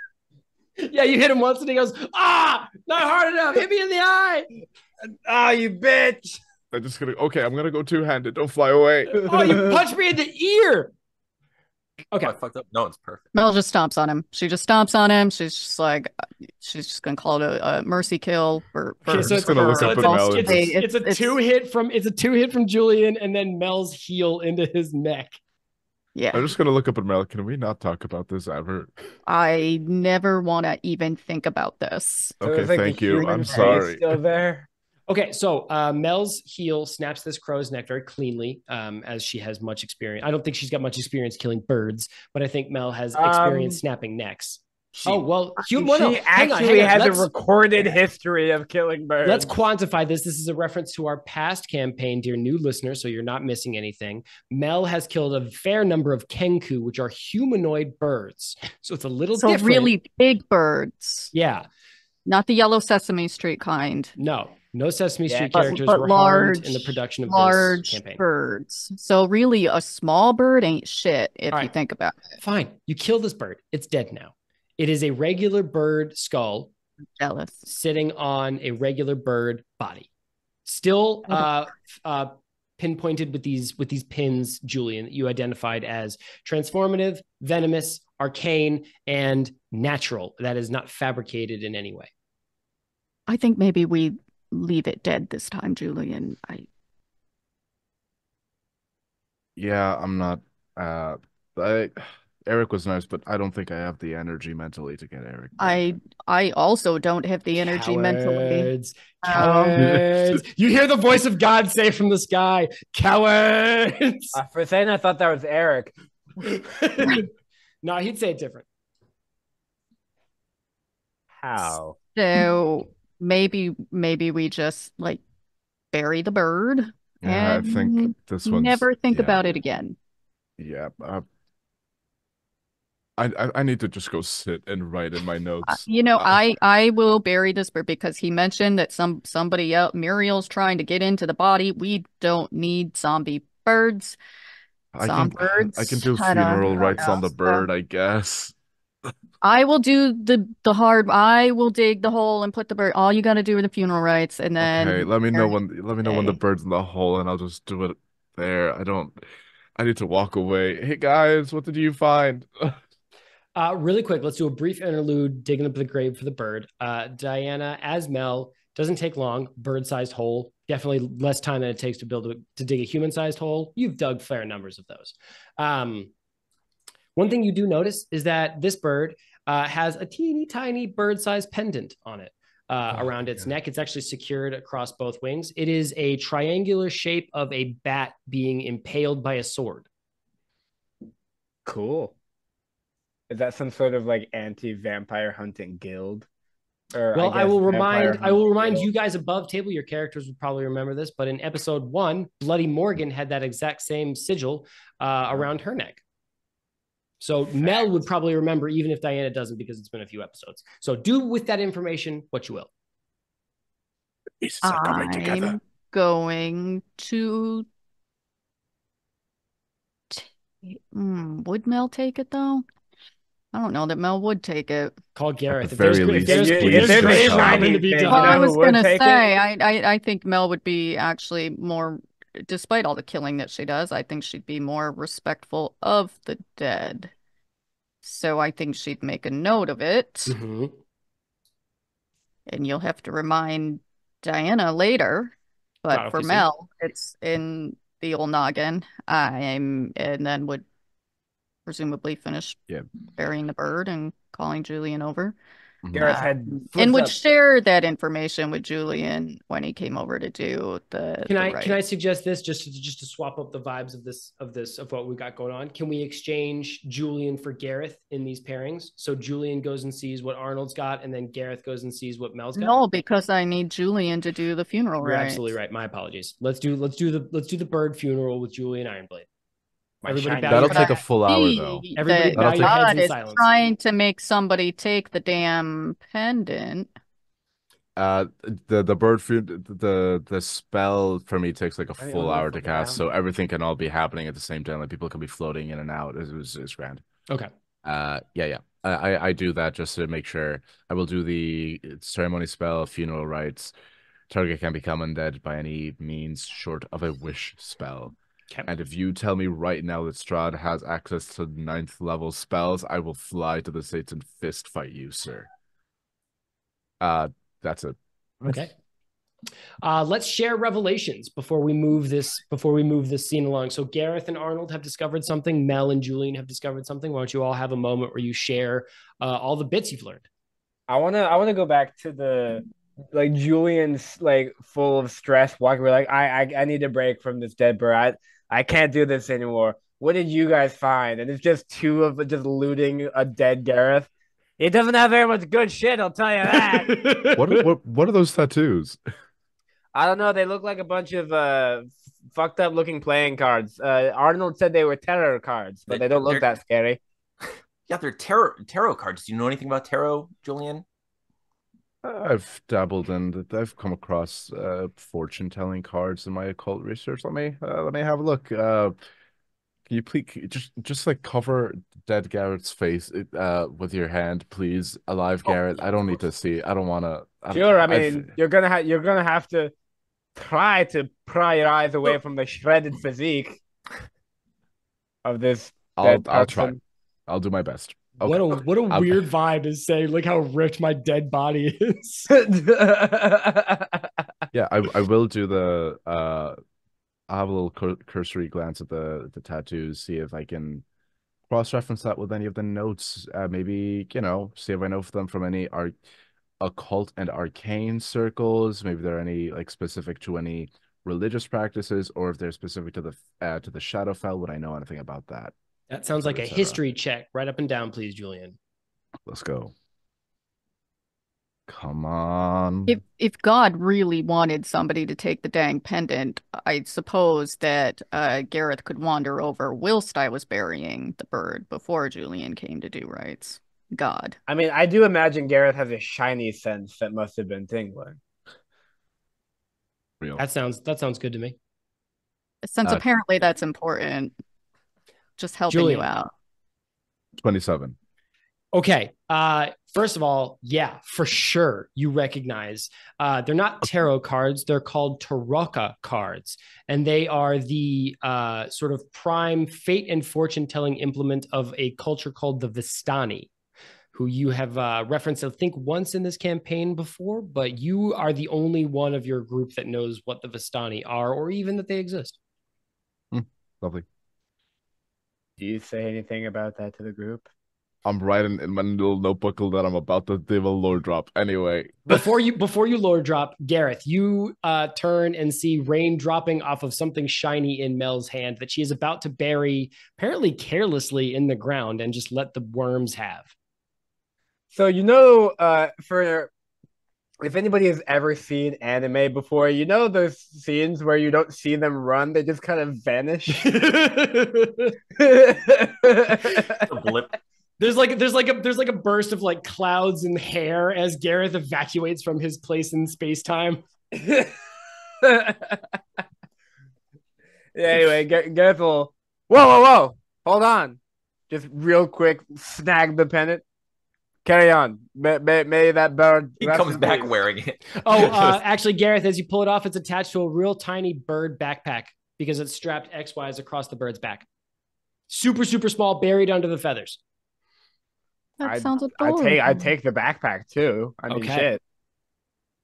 Yeah, you hit him once and he goes, not hard enough. Hit me in the eye. Oh, you bitch! I'm just gonna I'm gonna go two-handed. Don't fly away. Oh, you punched me in the ear. Okay. Oh, I fucked up. No, it's perfect. Mel just stomps on him. She just stomps on him. She's just like, she's just gonna call it a mercy kill for Okay, so just gonna look up at Mel and just- it's a two hit from Julian and then Mel's heel into his neck. Yeah. I'm just gonna look up at Mel. Can we not talk about this ever? I never want to even think about this. So Okay, it's like thank the you. human I'm face sorry. Still there. Okay, so Mel's heel snaps this crow's neck very cleanly, as she has much experience. I don't think she's got much experience killing birds, but I think Mel has experience snapping necks. She Hang on. has a recorded history of killing birds. Let's quantify this. This is a reference to our past campaign, dear new listener, so you're not missing anything. Mel has killed a fair number of kenku, which are humanoid birds. So it's a little different. Really big birds. Yeah. Not the yellow Sesame Street kind. No Sesame Street but characters were large, harmed in the production of large this campaign. Birds. So really a small bird ain't shit if All you right. think about it. Fine. You kill this bird. It's dead now. It is a regular bird skull Jealous. sitting on a regular bird body. Still pinpointed with these pins, Julian, that you identified as transformative, venomous, arcane, and natural. That is not fabricated in any way. I think maybe we leave it dead this time, Julian. Yeah, I'm not. Eric was nice, but I don't think I have the energy mentally to get Eric back. I also don't have the energy mentally. Cowards. You hear the voice of God say from the sky, cowards. For a second, I thought that was Eric. No, he'd say it different. How? So maybe we just like bury the bird Yeah, I and think this one's never think about it again. Yeah, I need to just go sit and write in my notes. I will bury this bird because he mentioned that somebody else, Muriel's trying to get into the body. We don't need zombie birds. I can do funeral rites on the bird, I guess. I will do the hard. I will dig the hole and put the bird. All you got to do are the funeral rites, and then Okay, let me know when the bird's in the hole, and I'll just do it there. I need to walk away. Hey guys, what did you find? Really quick, let's do a brief interlude digging up the grave for the bird. Dianna, as Mel, doesn't take long. Bird-sized hole, definitely less time than it takes to dig a human-sized hole. You've dug fair numbers of those. One thing you do notice is that this bird has a teeny tiny bird-sized pendant on it around its neck. It's actually secured across both wings. It is a triangular shape of a bat being impaled by a sword. Cool. Is that some sort of like anti-vampire hunting guild? Well, I will remind you guys above table, your characters would probably remember this, but in episode 1, Bloody Morgan had that exact same sigil around her neck. So Mel would probably remember, even if Dianna doesn't, because it's been a few episodes. So do with that information what you will. Pieces are coming together. I'm going to. Would Mel take it though? I don't know that Mel would take it. Call Garath. At the very least, if please there's just tell ramming me. to be done. Well, I was gonna take say, I think Mel would be actually more, despite all the killing that she does, I think she'd be more respectful of the dead. So I think she'd make a note of it. Mhm. and you'll have to remind Diana later. But God, for okay, see. Mel, it's in the old noggin. And then would presumably finish Yeah. burying the bird and calling Julian over. Mhm. Gareth's head And flips would up. share that information with Julian when he came over to do Can the I right. suggest this just to swap up the vibes of what we got going on? Can we exchange Julian for Garath in these pairings? So Julian goes and sees what Arnold's got, and then Garath goes and sees what Mel's got. No, because I need Julian to do the funeral You're rites. absolutely right. My apologies. Let's do the bird funeral with Julian Ironblade. My Everybody shiny- bow That'll your take head. a full hour, though. See Everybody that bow That'll your take- heads God in is silence. trying to make somebody take the damn pendant. The bird food, the spell for me takes like a I mean, full I'm hour to fucking cast, down. so everything can all be happening at the same time. Like people can be floating in and out. It's grand. Okay. Yeah. I do that just to make sure. I will do the ceremony spell, funeral rites. Target can become undead by any means short of a wish spell. Okay. And if you tell me right now that Strahd has access to 9th level spells, I will fly to the States and fist fight you, sir. That's it. Okay. Let's share revelations before we move this scene along. So Garath and Arnold have discovered something. Mel and Julian have discovered something. Why don't you all have a moment where you share all the bits you've learned? I wanna go back to the like Julian's like full of stress walking. We're like, I need a break from this dead bird. I can't do this anymore. What did you guys find? And it's just two of just looting a dead Garath. He doesn't have very much good shit, I'll tell you that. What are those tattoos? I don't know. They look like a bunch of fucked up looking playing cards. Arnold said they were terror cards, but they don't look that scary. Yeah, they're tarot cards. Do you know anything about tarot, Julian? I've dabbled in. I've come across fortune telling cards in my occult research. Let me have a look. Can you please just like cover dead Garrett's face with your hand, please? Alive Garrett. Yeah, I don't of need to course. see. I don't want to. Sure, I mean you're gonna have to try to pry your eyes away from the shredded physique of this dead I'll try. person. I'll do my best. Okay. What a weird vibe to say. Look how ripped my dead body is. Yeah, I will do the I'll have a little cursory glance at the tattoos, see if I can cross-reference that with any of the notes. Maybe, see if I know them from any occult and arcane circles. Maybe they're any like specific to any religious practices, or if they're specific to the Shadowfell. Would I know anything about that? That sounds like a etc. history check. Right up and down, please, Julian. Let's go. Come on. If God really wanted somebody to take the dang pendant, I suppose that Gareth could wander over whilst I was burying the bird before Julian came to do rites. God. I mean, I do imagine Gareth has a shiny sense that must have been tingling. Real. That sounds good to me. Since apparently that's important, just helping Julian. you out. 27. Okay. First of all, yeah, for sure. You recognize they're not tarot cards. They're called Tarocca cards. And they are the sort of prime fate and fortune telling implement of a culture called the Vistani, who you have referenced, I think, once in this campaign before, but you are the only one of your group that knows what the Vistani are or even that they exist. Lovely. Do you say anything about that to the group? I'm writing in my little notebook that I'm about to give a lore drop. Anyway, before you lore drop, Garath, you turn and see rain dropping off of something shiny in Mel's hand that she is about to bury, apparently carelessly in the ground, and just let the worms have. So for if anybody has ever seen anime before, those scenes where you don't see them run, they just kind of vanish. A blip. There's like a burst of like clouds and hair as Garath evacuates from his place in space-time. Anyway, Gareth will whoa, hold on. Just real quick, snag the pennant. Carry on. May that bird. He comes back wearing it. Actually, Garath, as you pull it off, it's attached to a real tiny bird backpack because it's strapped X-wise across the bird's back. Super, super small, buried under the feathers. That sounds adorable. I take the backpack too. I mean, shit.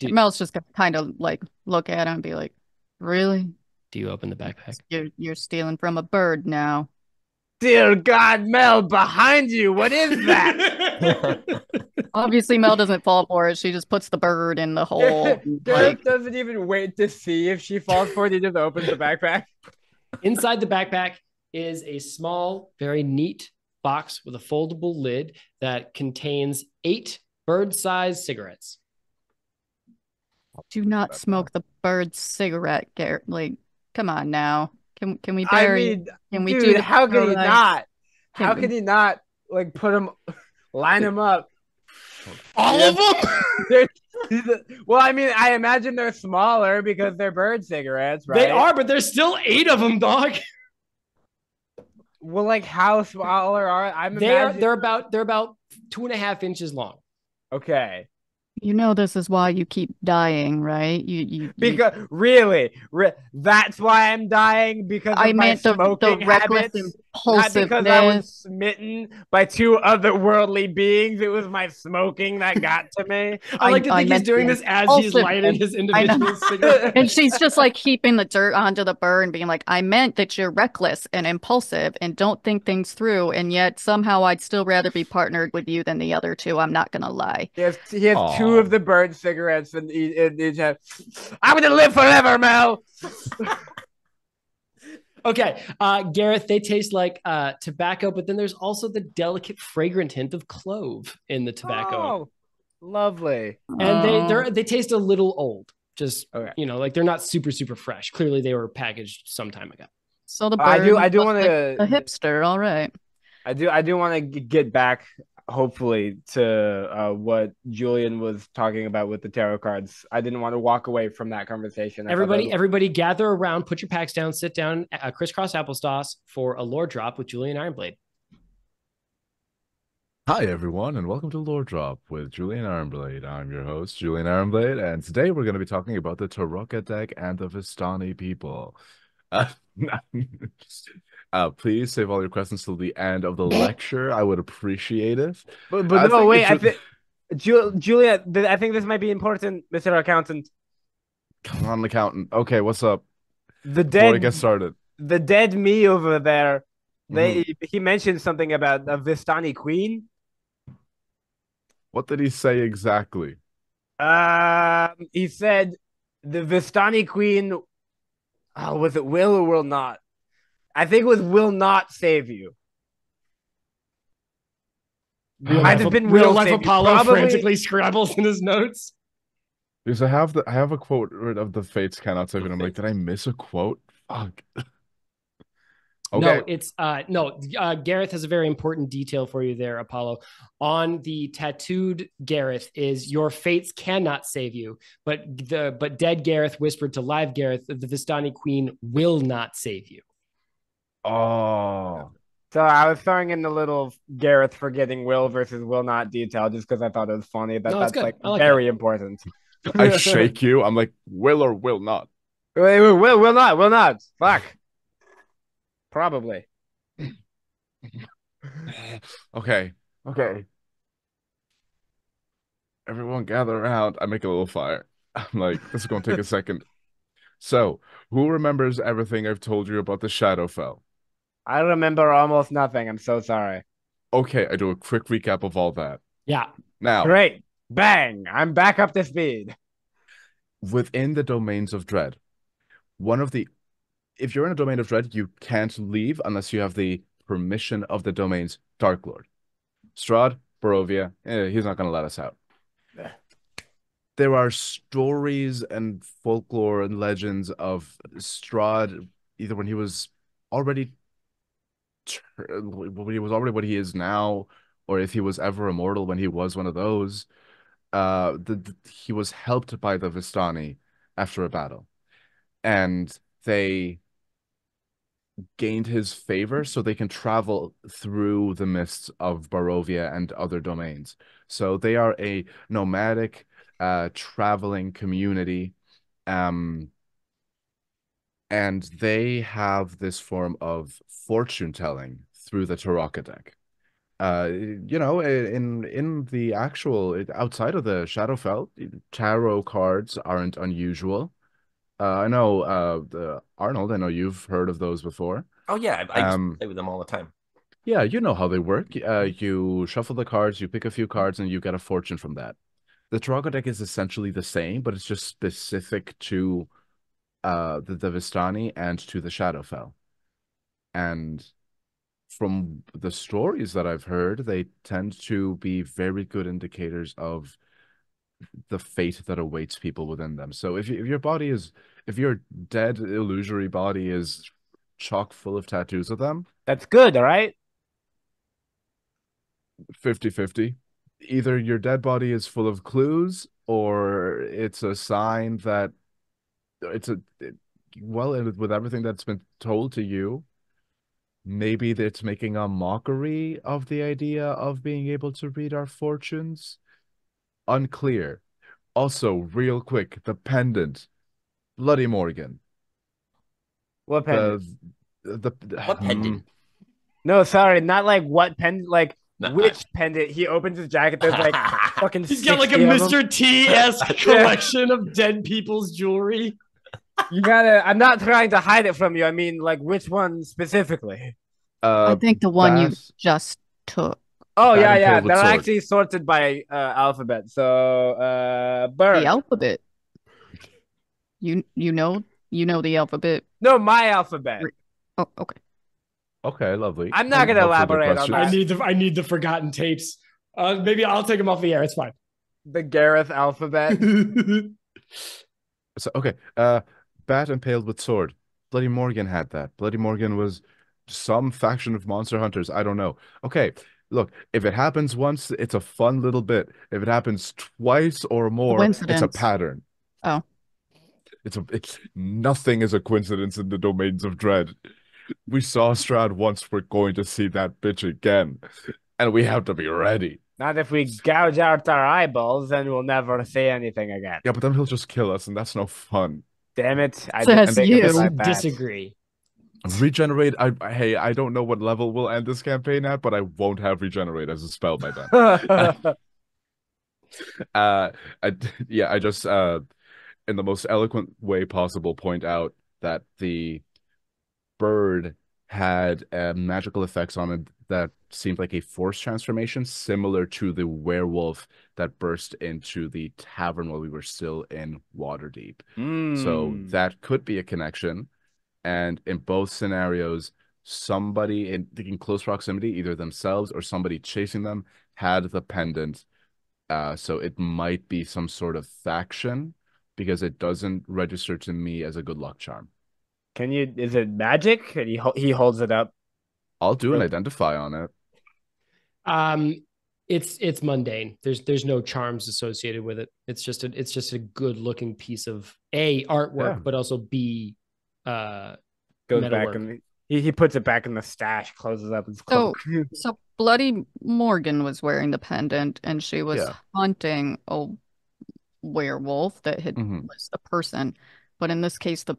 Mel's just gonna kind of like look at him and be like, "Really? Do you open the backpack? You're stealing from a bird now." Dear God, Mel, behind you. What is that? Obviously, Mel doesn't fall for it. She just puts the bird in the hole. Like, Garath doesn't even wait to see if she falls for it. He just opens the backpack. Inside the backpack is a small, very neat box with a foldable lid that contains 8 bird-sized cigarettes. do not smoke the bird's cigarette, Garrett. Like, come on now. Can we I bury it? mean, Can we do dude, the how could he right? not? How Can could he not like put him, line him up? All Yeah. of them? Well, I mean, I imagine they're smaller because they're bird cigarettes, right? They are, but there's still 8 of them, dog. Well, like how smaller are They're about 2.5 inches long. Okay. You know this is why you keep dying, right? You Because really, that's why I'm dying because of I my meant the smoking reckless habits. Not because I was impulsiveness. smitten by 2 otherworldly beings. It was my smoking that got to me. I like to I think he's meant doing the this as he's lighting his I know. individual cigarette. And she's just like heaping the dirt onto the bird and being like, I meant that you're reckless and impulsive and don't think things through. And yet somehow I'd still rather be partnered with you than the other two. I'm not gonna lie. He has 2 of the bird cigarettes and each has, I'm gonna live forever, Mel. Okay, Garath, they taste like tobacco, but then there's also the delicate, fragrant hint of clove in the tobacco. Oh, lovely. And they taste a little old. Just Okay. like they're not super fresh. Clearly, they were packaged some time ago. So the bird I do was want like to a hipster, all right. I do want to get back, hopefully, to what Julian was talking about with the tarot cards. I didn't want to walk away from that conversation. Everybody gather around, put your packs down, sit down, crisscross applesauce for a lore drop with Julian Ironblade. Hi, everyone, and welcome to Lore Drop with Julian Ironblade. I'm your host, Julian Ironblade, and today we're going to be talking about the Tarokka deck and the Vistani people. Please save all your questions till the end of the lecture. I would appreciate it. But no, wait. Julia, I think this might be important, Mr. Accountant. Come on, accountant. Okay, what's up? Before we get started, the dead me over there. He mentioned something about a Vistani queen. What did he say exactly? He said the Vistani queen. Oh, was it will or will not? I think it was will not save you. Might have been real life Apollo frantically scrabbles in his notes. Because I have a quote of the Fates cannot save it. I'm like, did I miss a quote? Fuck. Okay. No, it's Garath has a very important detail for you there, Apollo. On the tattooed Garath is your fates cannot save you, but dead Garath whispered to live Garath that the Vistani queen will not save you. Oh. So I was throwing in the little Garath forgetting will versus will not detail just because I thought it was funny. That's like very important. I shake you. I'm like, will or will not? Will not. Fuck. Probably. Okay. Everyone gather around. I make a little fire. I'm like, this is going to take a second. So, who remembers everything I've told you about the Shadowfell? I remember almost nothing. I'm so sorry. Okay, I do a quick recap of all that. Yeah. Now. Great. Bang. I'm back up to speed. Within the domains of dread, if you're in a domain of dread, you can't leave unless you have the permission of the domain's Dark Lord. Strahd, Barovia, he's not going to let us out. There are stories and folklore and legends of Strahd, either when he was already what he is now, or if he was ever immortal when he was one of those. He was helped by the Vistani after a battle, and they gained his favor so they can travel through the mists of Barovia and other domains. So they are a nomadic traveling community, and they have this form of fortune telling through the Tarokka deck. In the actual outside of the Shadowfell, tarot cards aren't unusual. I know the Arnold, I know you've heard of those before. Oh yeah, I used to Um, play with them all the time. yeah, you know how they work. You shuffle the cards, you pick a few cards, and you get a fortune from that. The Tarot deck is essentially the same, but it's just specific to the Vistani and to the Shadowfell. And from the stories that I've heard, they tend to be very good indicators of the fate that awaits people within them. So if your dead illusory body is chock full of tattoos of them, That's good, all right? 50-50. Either your dead body is full of clues or it's a sign that it's a it, well, and with everything that's been told to you, maybe it's making a mockery of the idea of being able to read our fortunes. Unclear. Also, real quick, the pendant. Bloody Morgan. What pendant? The What pendant? No, sorry, not like what pendant, like No, which pendant. He opens his jacket, there's like fucking He's got like a 60 of them. Mr. T-esque collection of dead people's jewelry. You gotta, I'm not trying to hide it from you. I mean, like, which one specifically? I think the one you Bass, just took. Oh, bat yeah, yeah. impaled with They're sword. actually sorted by alphabet. So, The bird. alphabet. You know the alphabet. No, my alphabet. Oh, okay. Okay, lovely. I'm not gonna No further elaborate on questions. that. I need the forgotten tapes. Maybe I'll take them off the air. It's fine. The Garath alphabet. So okay, bat impaled with sword. Bloody Morgan had that. Bloody Morgan was some faction of monster hunters. I don't know. Okay, look, if it happens once, it's a fun little bit. If it happens twice or more, it's a Coincidence. pattern. Oh, It's nothing is a coincidence in the domains of dread. We saw Strahd once, we're going to see that bitch again. And we have to be ready. Not if we gouge out our eyeballs, then we'll never say anything again. Yeah, but then he'll just kill us, and that's no fun. Damn it. I didn't says think of it you. like that. Disagree. Regenerate. Hey, I don't know what level we'll end this campaign at, but I won't have regenerate as a spell by then. uh, I, yeah, I just in the most eloquent way possible point out that the bird had magical effects on it that seemed like a force transformation, similar to the werewolf that burst into the tavern while we were still in Waterdeep. So that could be a connection. And in both scenarios, somebody in close proximity, either themselves or somebody chasing them, had the pendant. So it might be some sort of faction because it doesn't register to me as a good luck charm. Is it magic? And he holds it up. I'll do an identify on it. It's mundane. There's no charms associated with it. It's just a good looking piece of A, artwork, Yeah. but also B, Goes metalwork. back and he puts it back in the stash, closes up his cloak. So Bloody Morgan was wearing the pendant, and she was Yeah. hunting a werewolf that had was a person. But in this case, the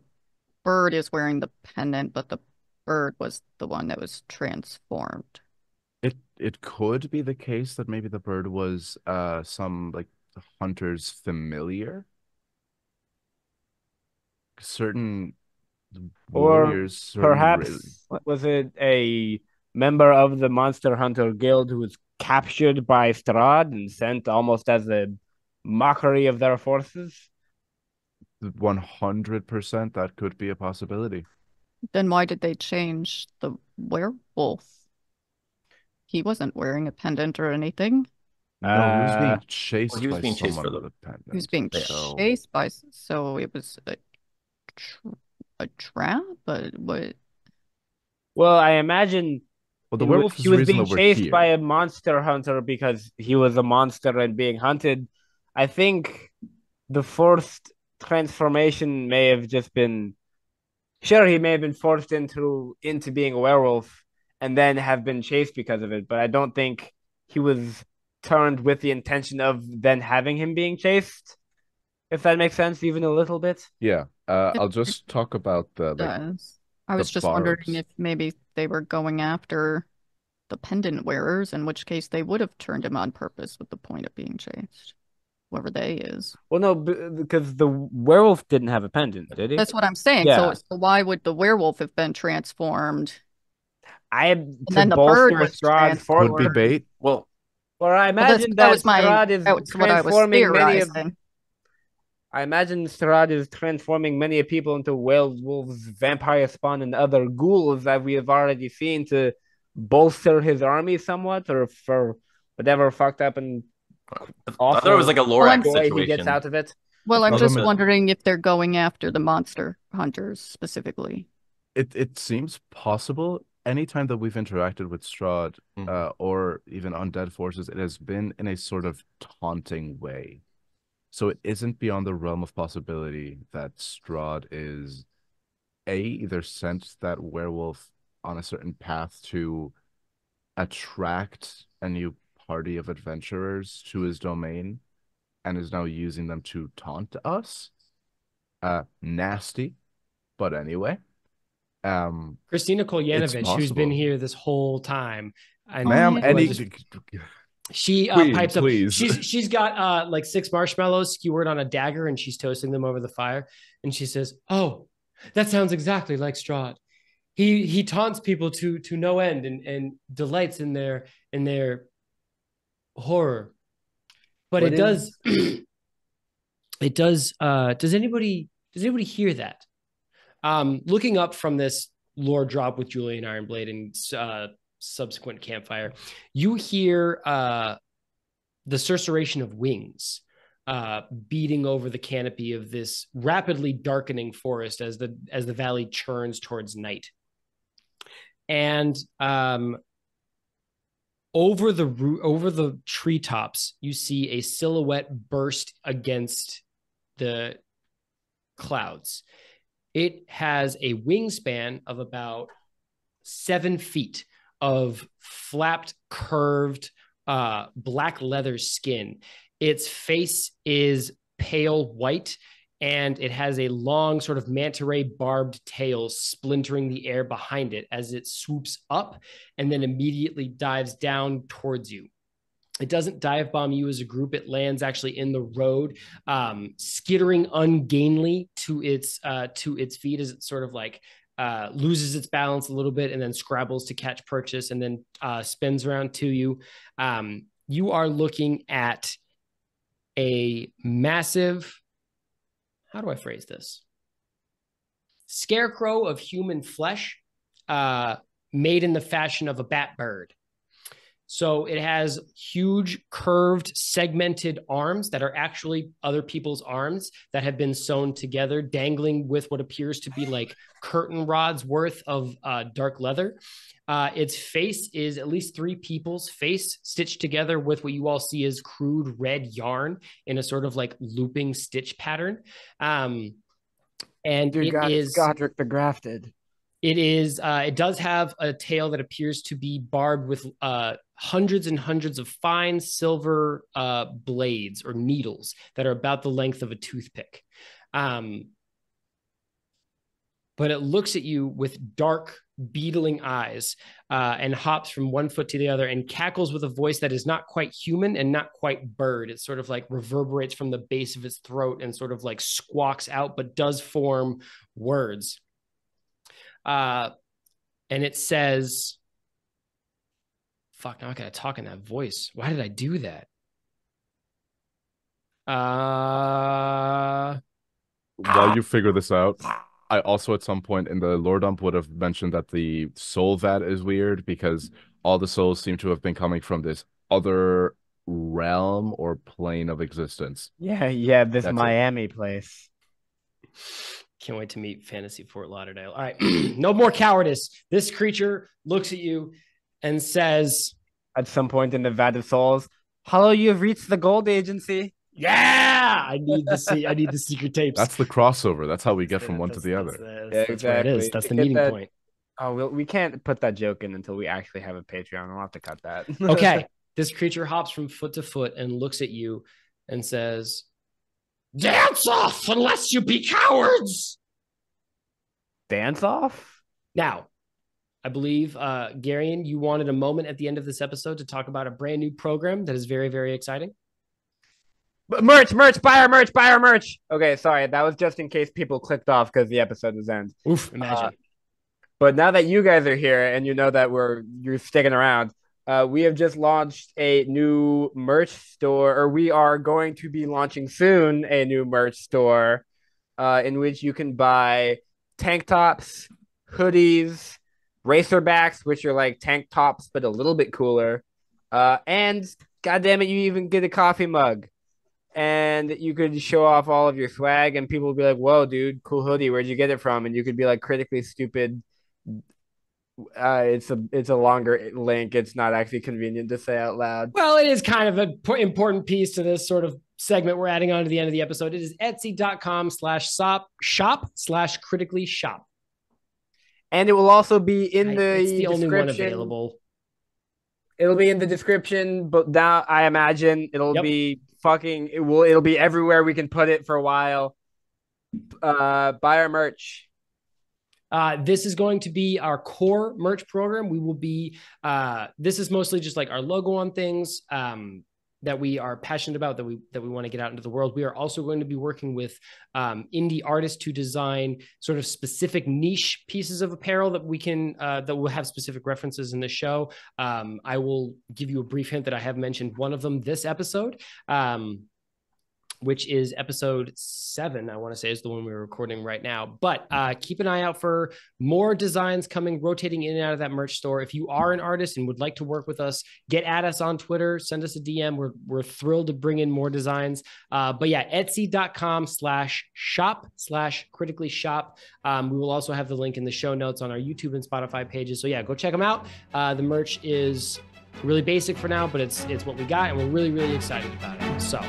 bird is wearing the pendant, but the bird was the one that was transformed. It could be the case that maybe the bird was some like hunter's familiar. Certain Or warriors, certain perhaps was it a member of the Monster Hunter Guild who was captured by Strahd and sent almost as a mockery of their forces? 100% that could be a possibility. Then why did they change the werewolf? He wasn't wearing a pendant or anything. No, he was being chased he was by being chased someone for with a pendant. He was being So chased by, so it was a trap? But what? Well, I imagine well, the werewolf is he the was reason being that we're chased by here. a monster hunter because he was a monster and being hunted. I think the forced transformation may have just been sure he may have been forced into being a werewolf and then have been chased because of it, but I don't think he was turned with the intention of then having him being chased. If that makes sense, even a little bit. Yeah. It I'll just talk about the does. I the was just wondering barbs. if maybe they were going after the pendant wearers, in which case they would have turned him on purpose with the point of being chased. Whoever they is. Well, no, because the werewolf didn't have a pendant, did he? That's what I'm saying. Yeah. So why would the werewolf have been transformed? And And to then the bird bolster was Strahd's Could be transformed. forward. bait. Well, I Well, imagine that Strahd is that's what I was transforming many of. theorizing. I imagine Strahd is transforming many people into werewolves, vampire spawn, and other ghouls that we have already seen to bolster his army somewhat, or for whatever fucked up and I awful thought it was like a Lorax joy he gets situation. out of it. Well, I'm Well, just then- wondering if they're going after the monster hunters specifically. it seems possible. Anytime that we've interacted with Strahd, or even undead forces, it has been in a sort of taunting way. So it isn't beyond the realm of possibility that Strahd is either sent that werewolf on a certain path to attract a new party of adventurers to his domain and is now using them to taunt us. Nasty, but anyway. Christina It's Kolyanovich, who's been possible. here this whole time, and Ma'am, yeah. any she Queen, pipes up. please. She's got like 6 marshmallows skewered on a dagger, and she's toasting them over the fire. And she says, "Oh, that sounds exactly like Strahd. He taunts people to no end and delights in their horror. But What it does it does. Does anybody hear that? Looking up from this lore drop with Julian Ironblade and subsequent campfire, you hear the susurration of wings beating over the canopy of this rapidly darkening forest as the valley churns towards night. And over the treetops, you see a silhouette burst against the clouds. It has a wingspan of about 7 feet of flapped, curved, black leather skin. Its face is pale white, and it has a long sort of manta ray barbed tail splintering the air behind it as it swoops up and then immediately dives down towards you. It doesn't dive bomb you as a group. It lands actually in the road, skittering ungainly to its feet as it sort of like loses its balance a little bit and then scrabbles to catch purchase and then spins around to you. You are looking at a massive, how do I phrase this? Scarecrow of human flesh, made in the fashion of a bat bird. So it has huge, curved, segmented arms that are actually other people's arms that have been sewn together, dangling with what appears to be like curtain rods worth of dark leather. Its face is at least 3 people's face stitched together with what you all see as crude red yarn in a sort of like looping stitch pattern. And Dear God, it's Godric the Grafted. It does have a tail that appears to be barbed with hundreds and hundreds of fine silver blades or needles that are about the length of a toothpick. But it looks at you with dark, beetling eyes and hops from one foot to the other and cackles with a voice that is not quite human and not quite bird. It sort of like reverberates from the base of its throat and sort of like squawks out, but does form words. And it says, fuck, now I gotta talk in that voice. Why did I do that? While you figure this out, I also at some point in the lore dump would have mentioned that the soul vat is weird because all the souls seem to have been coming from this other realm or plane of existence. Yeah, this That's Miami place. Can't wait to meet Fantasy Fort Lauderdale. All right, no more cowardice. This creature looks at you and says, At some point in the Vat of Souls, hello, you have reached the Gold Agency. "Yeah, I need the secret tapes." That's the crossover. That's how we get from one to the other. That's where it is. That's the meeting point. Oh, we can't put that joke in until we actually have a Patreon. I'll have to cut that. Okay, this creature hops from foot to foot and looks at you and says, "Dance off unless you be cowards." Dance off? Now, I believe, Garion, you wanted a moment at the end of this episode to talk about a brand new program that is very, very exciting. Merch, buy our merch. Okay, sorry, that was just in case people clicked off because the episode was end. Oof, imagine. But now that you guys are here and you know that you're sticking around, we have just launched a new merch store, or we are going to be launching soon a new merch store, in which you can buy tank tops, hoodies, racerbacks, which are like tank tops but a little bit cooler, and goddamn it, you even get a coffee mug. And you could show off all of your swag, and people would be like, "Whoa, dude, cool hoodie. Where'd you get it from?" And you could be like, critically stupid. It's a longer link. It's not actually convenient to say out loud. Well, it is kind of an important piece to this sort of segment we're adding on to the end of the episode. It is etsy.com/shop/critically shop. And it will also be in It's the only one description. available. It'll be in the description, but now I imagine it'll be it'll be everywhere we can put it for a while. Buy our merch. This is going to be our core merch program. We will be, this is mostly just like our logo on things that we are passionate about, that we want to get out into the world. We are also going to be working with indie artists to design sort of specific niche pieces of apparel that we can, that will have specific references in the show. I will give you a brief hint that I have mentioned one of them this episode. Which is episode 7, I want to say, is the one we're recording right now. But keep an eye out for more designs coming, rotating in and out of that merch store. If you are an artist and would like to work with us, get at us on Twitter, send us a DM. We're thrilled to bring in more designs. But yeah, etsy.com/shop/critically shop. We will also have the link in the show notes on our YouTube and Spotify pages. So yeah, go check them out. The merch is really basic for now, but it's what we got, and we're really, really excited about it. So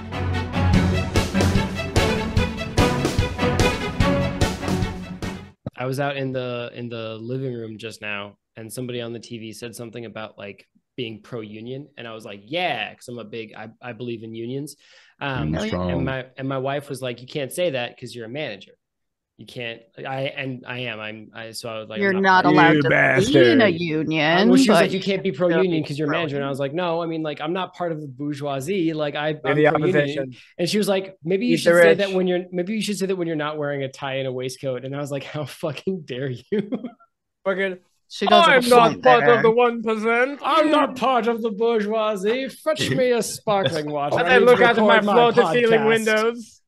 I was out in the living room just now, and somebody on the TV said something about like being pro-union, and I was like, yeah, because I believe in unions. And my wife was like, you can't say that because you're a manager. You can't. So I was like, you're not allowed to be in a union. Well, she was like, you can't be pro-union because you're a manager. And I was like, no, I mean, like, I'm not part of the bourgeoisie. Like, I'm pro-union. And she was like, maybe you should say that when you're not wearing a tie and a waistcoat. And I was like, how fucking dare you? Fucking. I'm not part of the 1%. I'm not part of the bourgeoisie. Fetch me a sparkling water. As I look out of my floor-to-ceiling windows.